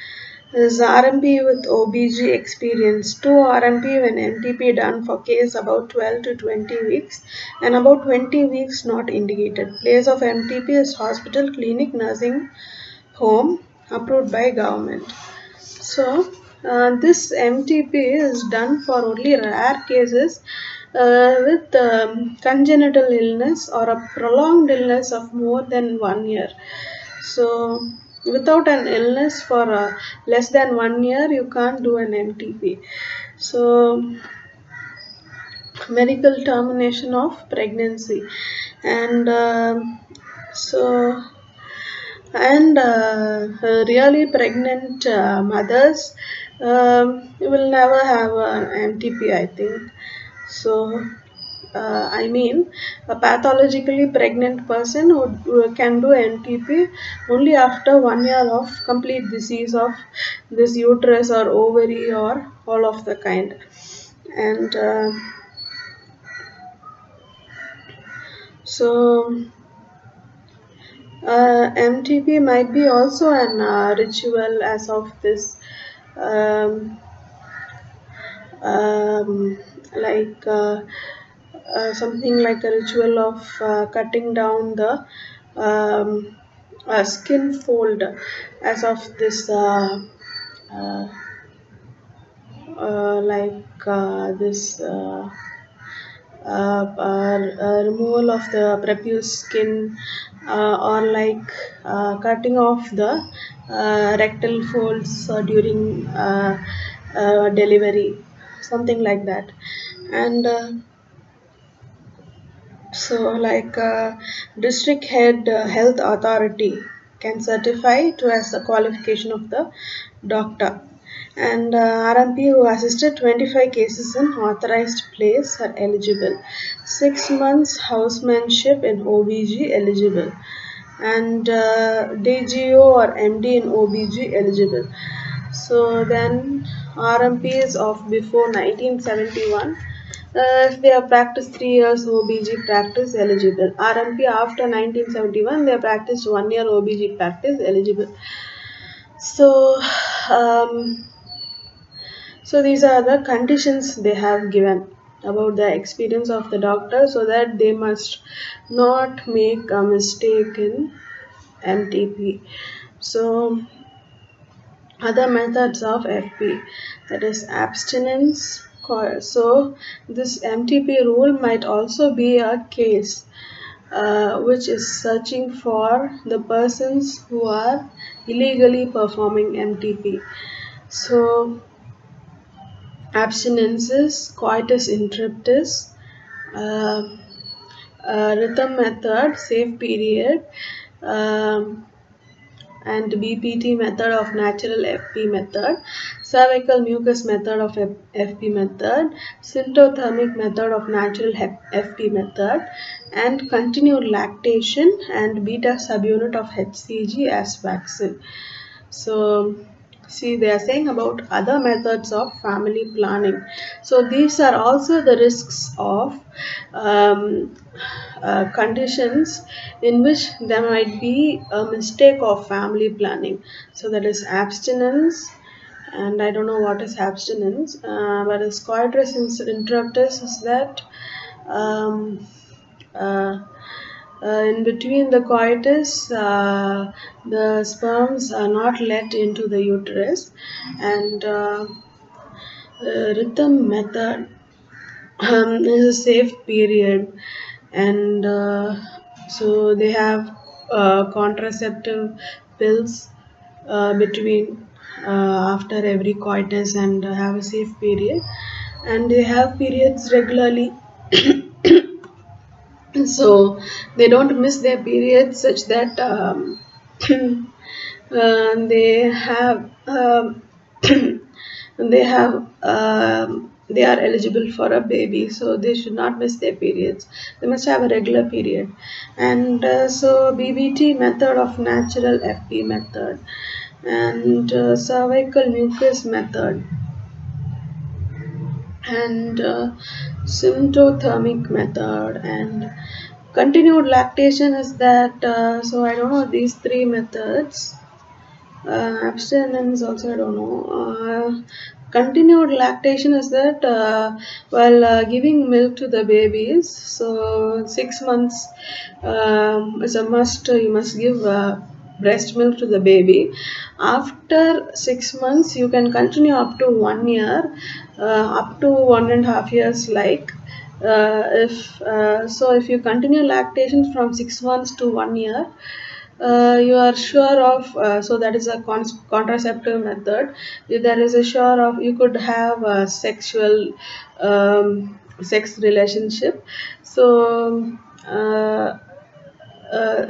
[SPEAKER 1] is RMP with OBG experience, 2 RMP when MTP done for case about 12 to 20 weeks and about 20 weeks not indicated. Place of MTP is hospital, clinic, nursing home approved by government. So this MTP is done for only rare cases with congenital illness or a prolonged illness of more than 1 year. So without an illness for less than 1 year, you can't do an MTP. So medical termination of pregnancy. And so And really pregnant mothers will never have an MTP, I think. So I mean, a pathologically pregnant person who can do MTP only after 1 year of complete disease of this uterus or ovary or all of the kind. And so MTP might be also an ritual as of this, um, um, like something like a ritual of cutting down the skin fold as of this uh, this removal of the prepuce skin, or like cutting off the rectal folds during delivery, something like that. And district head health authority can certify to as the qualification of the doctor. And RMP who assisted 25 cases in authorized place are eligible. 6 months housemanship in OBG eligible. And DGO or MD in OBG eligible. So then RMPs of before 1971, if they have practiced 3 years OBG practice eligible. RMP after 1971, they have practiced 1 year OBG practice eligible. So um, so these are the conditions they have given about the experience of the doctor, so that they must not make a mistake in MTP. So other methods of FP, that is abstinence. So this MTP rule might also be a case which is searching for the persons who are illegally performing MTP. So abstinences, coitus interruptus, uh, rhythm method, safe period, um, and BPT method of natural FP method, cervical mucus method of FP method, symptothermic method of natural FP method, and continued lactation and beta subunit of HCG as vaccine. So see, they are saying about other methods of family planning. So these are also the risks of conditions in which there might be a mistake of family planning. So that is abstinence, and I don't know what is abstinence, but as coitus interruptus is that um, uh, in between the coitus, the sperms are not let into the uterus, and rhythm method is a safe period, and so they have contraceptive pills between after every coitus, and have a safe period, and they have periods regularly. So they don't miss their periods such that they have they have they are eligible for a baby, so they should not miss their periods. They must have a regular period. And so BBT method of natural FP method, and cervical mucus method, and symptothermic method, and continued lactation is that, so I don't know these three methods. Abstinence also I don't know. Continued lactation is that while giving milk to the babies, so 6 months is a must. You must give breast milk to the baby. After 6 months, you can continue up to 1 year, up to 1.5 years, like if you continue lactation from 6 months to 1 year, you are sure of, so that is a contraceptive method. There is a sure of you could have a sexual sex relationship. So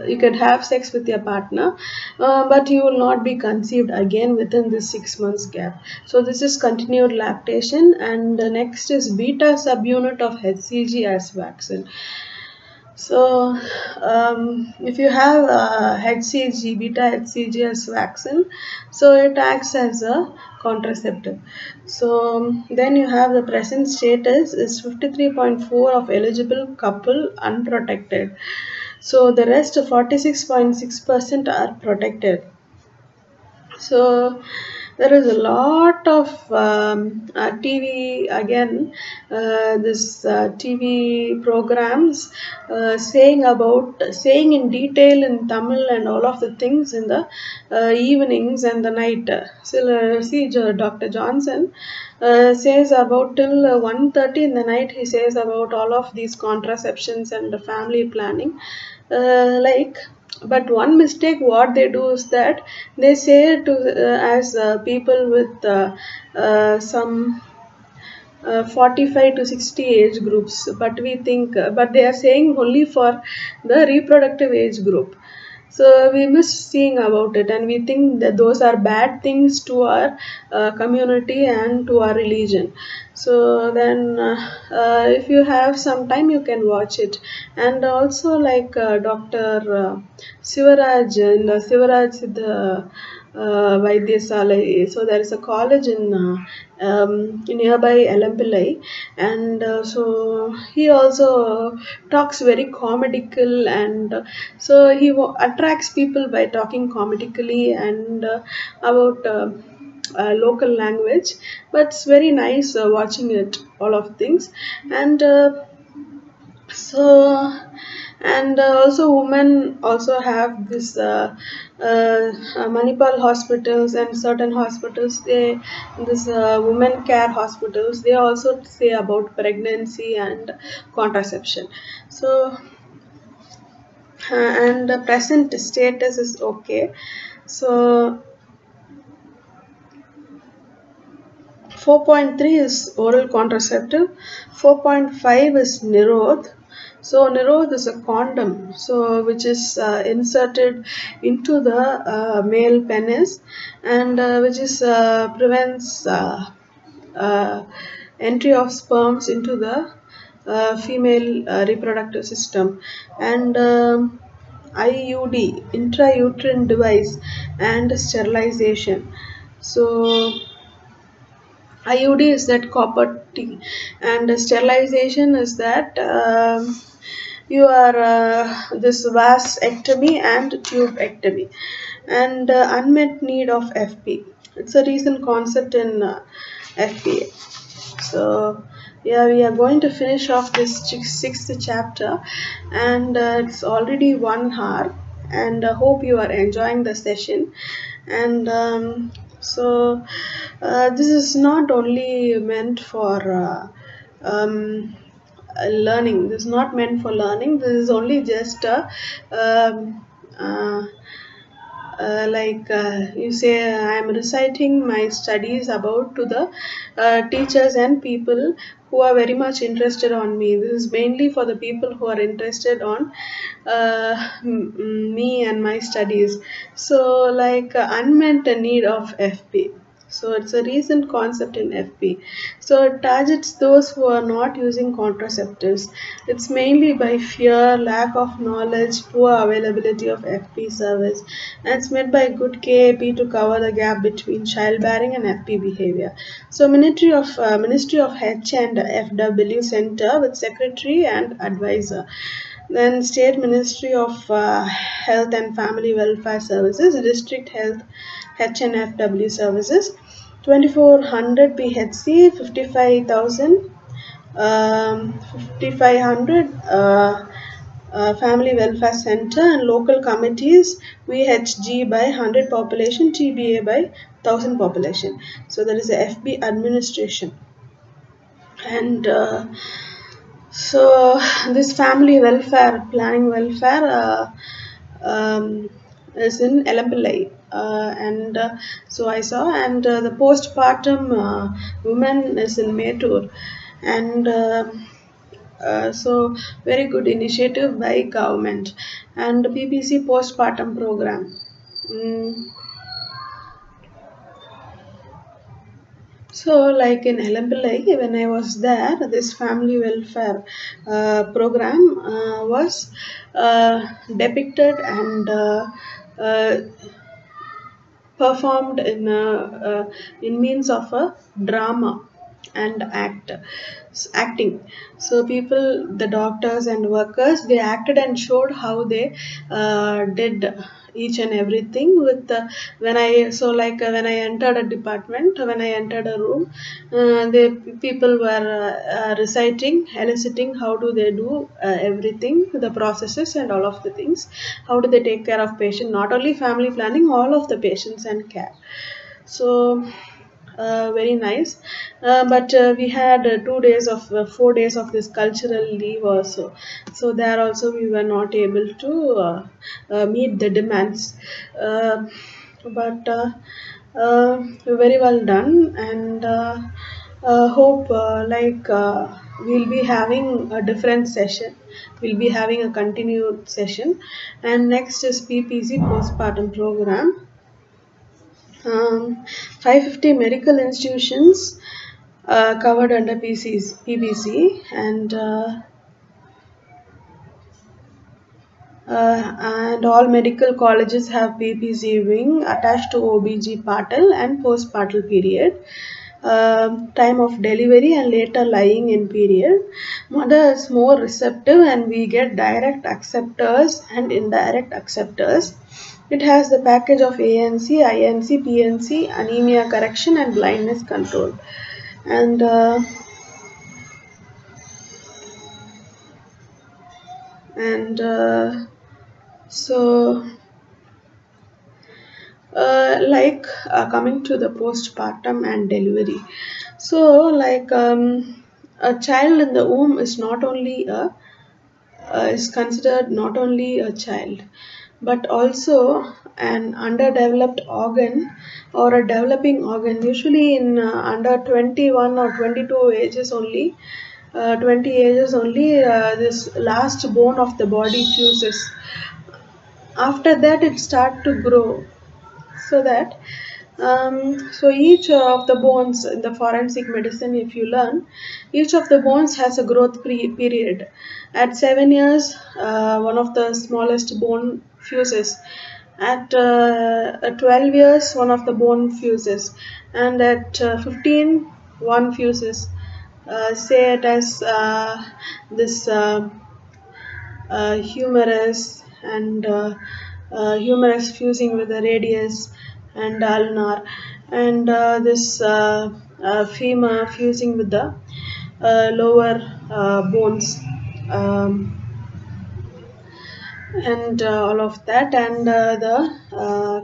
[SPEAKER 1] you can have sex with your partner, but you will not be conceived again within this 6 months gap. So this is continued lactation. And the next is beta subunit of HCG as vaccine. So if you have HCG, beta HCG as vaccine, so it acts as a contraceptive. So then you have the present status is 53.4 of eligible couple unprotected. So the rest 46.6% are protected. So there is a lot of TV again, this TV programs saying in detail in Tamil and all of the things in the evenings and the night. So see, Dr. Johnson says about till 1:30 in the night. He says about all of these contraceptions and the family planning, but one mistake what they do is that they say to as people with some 45 to 60 age groups, but we think but they are saying only for the reproductive age group. So we miss seeing about it, and we think that those are bad things to our community and to our religion. So then if you have some time you can watch it. And also like Dr. Sivaraj in the Sivaraj the Vaidyasalai. So there is a college in nearby Alampillai, and so he also talks very comedical, and so he attracts people by talking comedically and about local language. But it's very nice watching it, all of things. And so and also women also have this Manipal hospitals and certain hospitals, they this women care hospitals, they also say about pregnancy and contraception. So and the present status is okay. So 4.3 is oral contraceptive, 4.5 is Nirod. So Nirod is a condom, so which is inserted into the male penis, and which is prevents entry of sperms into the female reproductive system. And IUD, intrauterine device, and sterilization. So IUD is that copper T, and sterilization is that you are this vasectomy and tubectomy. And unmet need of FP. It's a recent concept in FPA. So yeah, we are going to finish off this sixth chapter, and it's already 1 hour, and I hope you are enjoying the session. And so this is not only meant for learning. This is not meant for learning. This is only just you say I am reciting my studies about to the teachers and people who are very much interested on me. This is mainly for the people who are interested on me and my studies. So like unmet need of FP. So it's a recent concept in FP. So it targets those who are not using contraceptives. It's mainly by fear, lack of knowledge, poor availability of FP service, and it's made by good KAP to cover the gap between childbearing and FP behavior. So Ministry of H and FW Center with Secretary and Advisor. Then State Ministry of Health and Family Welfare Services, District Health H and FW Services, 2400 PHC, 55,000, 5500 Family Welfare Center, and local committees VHG by 100 population, TBA by 1000 population. So there is a FB administration. And so this family welfare, planning welfare is in Elampillai. And so I saw, and the postpartum women is in Metur. And So very good initiative by government. And PPC postpartum program. Mm. So, like in LMPLI, when I was there, this family welfare program was depicted and uh, performed in means of a drama and acting. So people, the doctors and workers, they acted and showed how they did each and everything with the, when I so like when I entered a department, when I entered a room, the people were reciting, eliciting how do they do everything, the processes and all of the things, how do they take care of patient, not only family planning, all of the patients and care. So very nice. But we had 2 days of 4 days of this cultural leave also. So there also we were not able to meet the demands. But very well done. And hope we'll be having a different session. We'll be having a continued session. And next is PPC postpartum program. 550 medical institutions covered under PPC, and all medical colleges have PPC wing attached to OBG partal and postpartal period. Time of delivery and later lying in period. Mother is more receptive and we get direct acceptors and indirect acceptors. It has the package of ANC, INC, PNC, anemia correction and blindness control. And so coming to the postpartum and delivery. So a child in the womb is not only a is considered not only a child but also an underdeveloped organ or a developing organ, usually in under 21 or 22 ages only, 20 ages only, this last bone of the body fuses. After that it start to grow. So that so each of the bones in the forensic medicine, if you learn, each of the bones has a growth period. At 7 years, one of the smallest bone fuses. At 12 years, one of the bone fuses, and at 15, one fuses. Say it as this humerus and humerus fusing with the radius and ulnar, and this femur fusing with the lower bones, and all of that, and the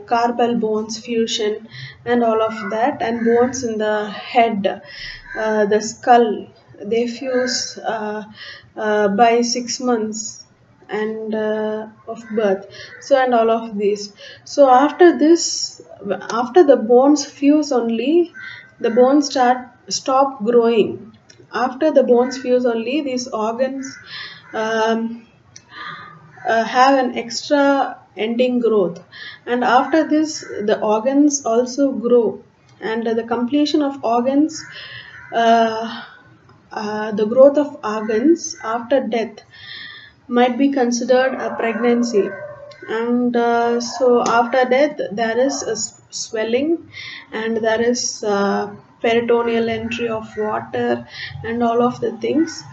[SPEAKER 1] carpal bones fusion and all of that, and bones in the head, the skull, they fuse by 6 months and of birth. So and all of these. So after this, after the bones fuse only, the bones stop growing. After the bones fuse only, these organs um, have an extra ending growth, and after this the organs also grow, and the completion of organs, the growth of organs after death might be considered a pregnancy. And so after death there is a swelling, and there is peritoneal entry of water and all of the things.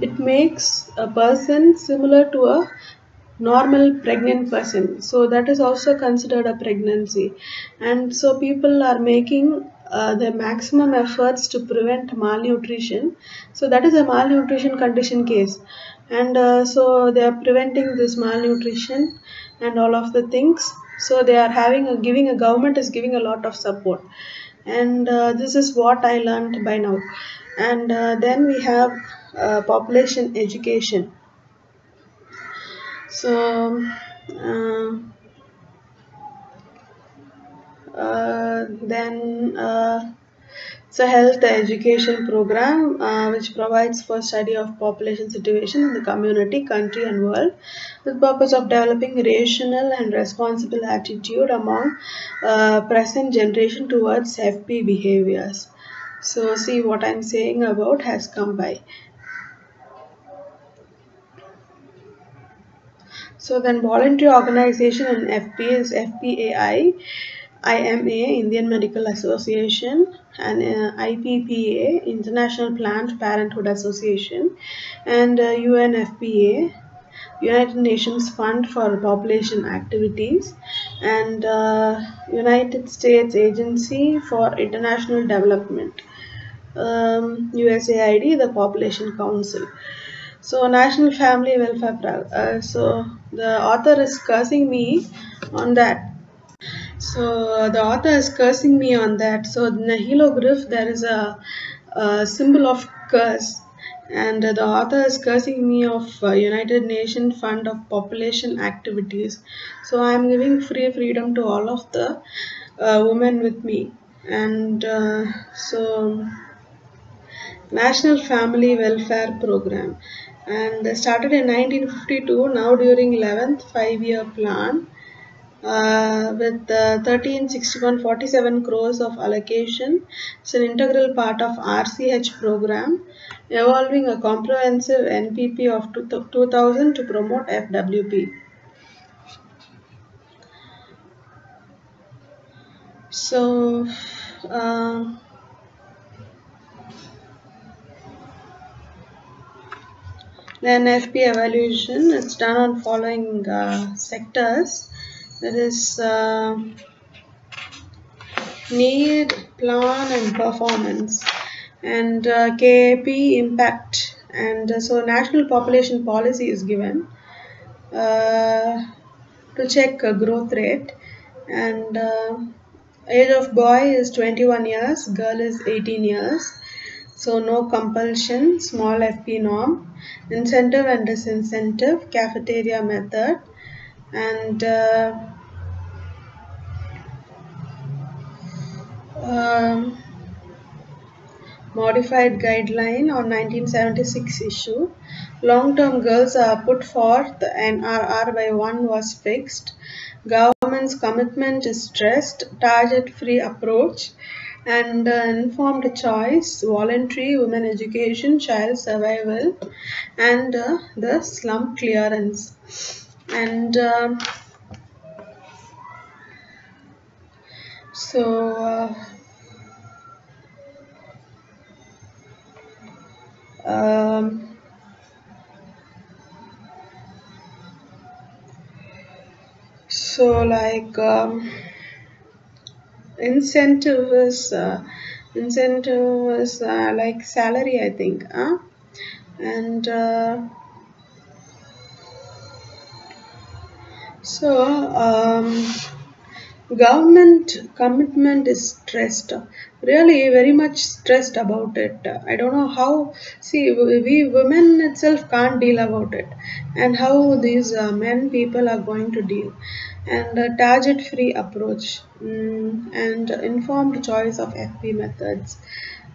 [SPEAKER 1] It makes a person similar to a normal pregnant person, so that is also considered a pregnancy. And so people are making the maximum efforts to prevent malnutrition. So that is a malnutrition condition case, and so they are preventing this malnutrition and all of the things. So they are having a giving, a government is giving a lot of support, and this is what I learned by now. And then we have population education. So uh, then It's a health education program which provides for study of population situation in the community, country and world with purpose of developing rational and responsible attitude among present generation towards FP behaviors. So see what I'm saying about has come by. So then voluntary organization in FP is FPAI, IMA, Indian Medical Association, and IPPA, International Planned Parenthood Association, and UNFPA, United Nations Fund for Population Activities, and United States Agency for International Development, USAID, the Population Council. So National Family Welfare so the author is cursing me on that. So the author is cursing me on that. So in the heloglyph there is a symbol of curse, and the author is cursing me of United Nations Fund of Population Activities. So I am giving freedom to all of the women with me, and so National Family Welfare Program, and started in 1952. Now during 11th 5-year plan with 13,6147 crores of allocation. It's an integral part of RCH program, evolving a comprehensive NPP of 2000 to promote FWP. So then FP evaluation is done on following sectors. That is need, plan and performance, and KAP impact, and so national population policy is given to check growth rate, and age of boy is 21 years, girl is 18 years, so no compulsion, small FP norm, incentive and disincentive, cafeteria method, and modified guideline on 1976 issue. Long-term goals are put forth and RR by 1 was fixed. Government's commitment is stressed, target-free approach, and informed choice, voluntary women education, child survival, and the slum clearance. And so so like incentive is like salary, I think, and so government commitment is stressed, really very much stressed about it. I don't know how, see, we women itself can't deal about it, and how these men people are going to deal, and target free approach, and informed choice of FP methods,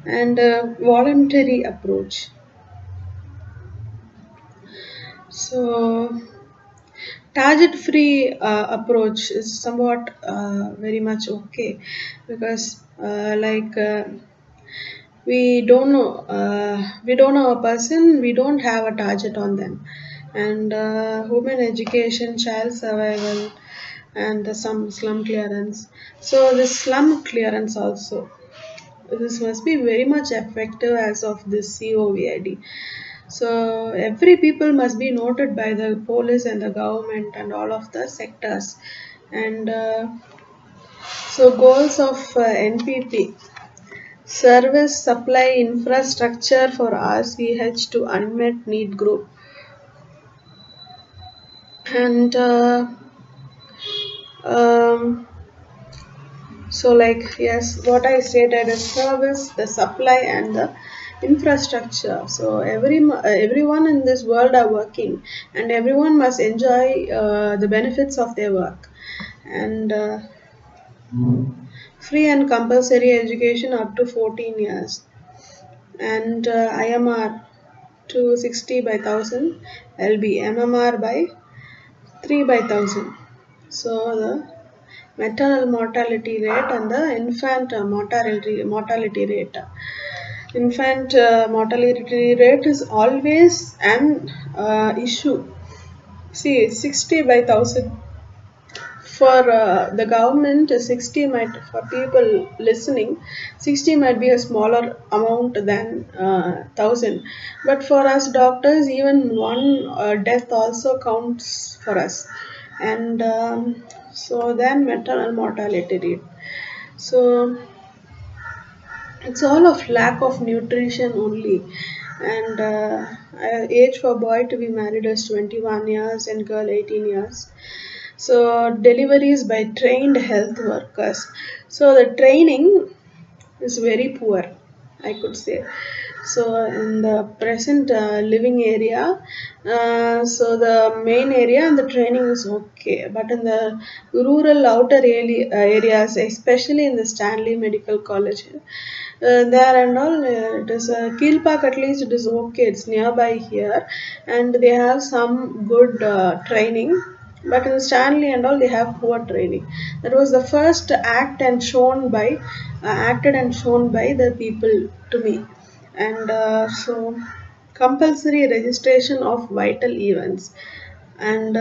[SPEAKER 1] and voluntary approach. So target free approach is somewhat very much okay, because we don't know a person, we don't have a target on them, and women education, child survival, and some slum clearance. So the slum clearance also, this must be very much effective as of this COVID. So every people must be noted by the police and the government and all of the sectors. And so goals of NPP: service supply infrastructure for RCH to unmet need group, and so like, yes, what I stated is service, the supply and the infrastructure. So everyone in this world are working, and everyone must enjoy the benefits of their work, and free and compulsory education up to 14 years, and IMR to 60 by 1000, LB MMR by 3 by 1000. So the maternal mortality rate and the infant mortality rate. Infant mortality rate is always an issue. See, 60 by 1000 for the government, 60 might, for people listening, 60 might be a smaller amount than 1000, but for us doctors, even one death also counts for us. And so then maternal mortality rate. So it's all of lack of nutrition only. And age for boy to be married is 21 years and girl 18 years. So deliveries by trained health workers. So the training is very poor, I could say. So in the present living area, so the main area and the training is okay, but in the rural outer areas, especially in the Stanley Medical College, there and all, it is Kilpak, at least it is okay, it's nearby here, and they have some good training. But in Stanley and all, they have poor training. That was the first acted and shown by the people to me. And so compulsory registration of vital events. And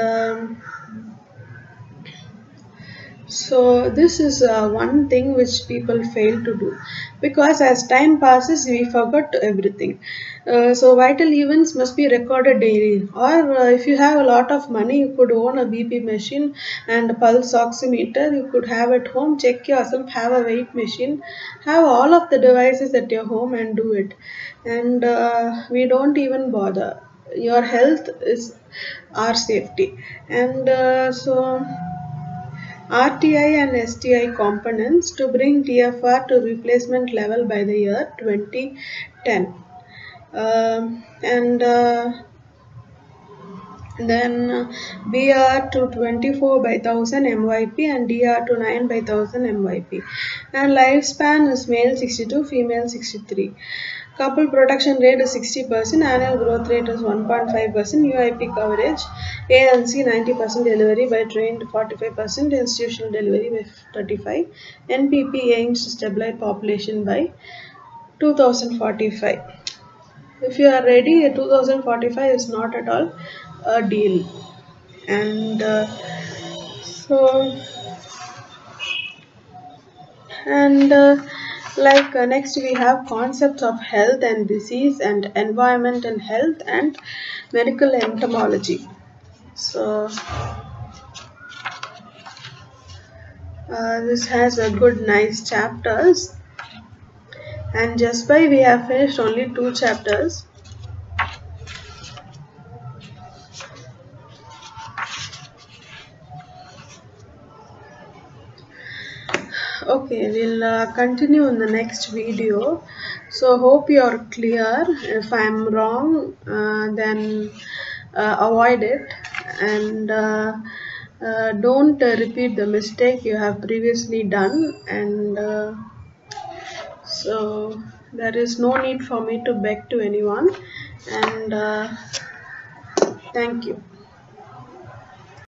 [SPEAKER 1] so this is one thing which people fail to do, because as time passes we forgot everything. So vital events must be recorded daily, or if you have a lot of money, you could own a BP machine and a pulse oximeter. You could have at home, check yourself, have a weight machine, have all of the devices at your home and do it. And we don't even bother. Your health is our safety. And so RTI and STI components to bring TFR to replacement level by the year 2010. And then BR to 24 by 1000 MYP and DR to 9 by 1000 MYP. And lifespan is male 62, female 63. Couple protection rate is 60%, annual growth rate is 1.5%, UIP coverage, A and C 90% delivery by trained, 45% institutional delivery by 35%. NPP aims to stabilize population by 2045. If you are ready, 2045 is not at all a deal. And next we have concepts of health and disease and environment and health and medical entomology. So this has a good nice chapters, and just by we have finished only 2 chapters. Okay, we'll continue in the next video. So hope you are clear. If I am wrong, then avoid it, and don't repeat the mistake you have previously done. And so there is no need for me to beg to anyone. And thank you.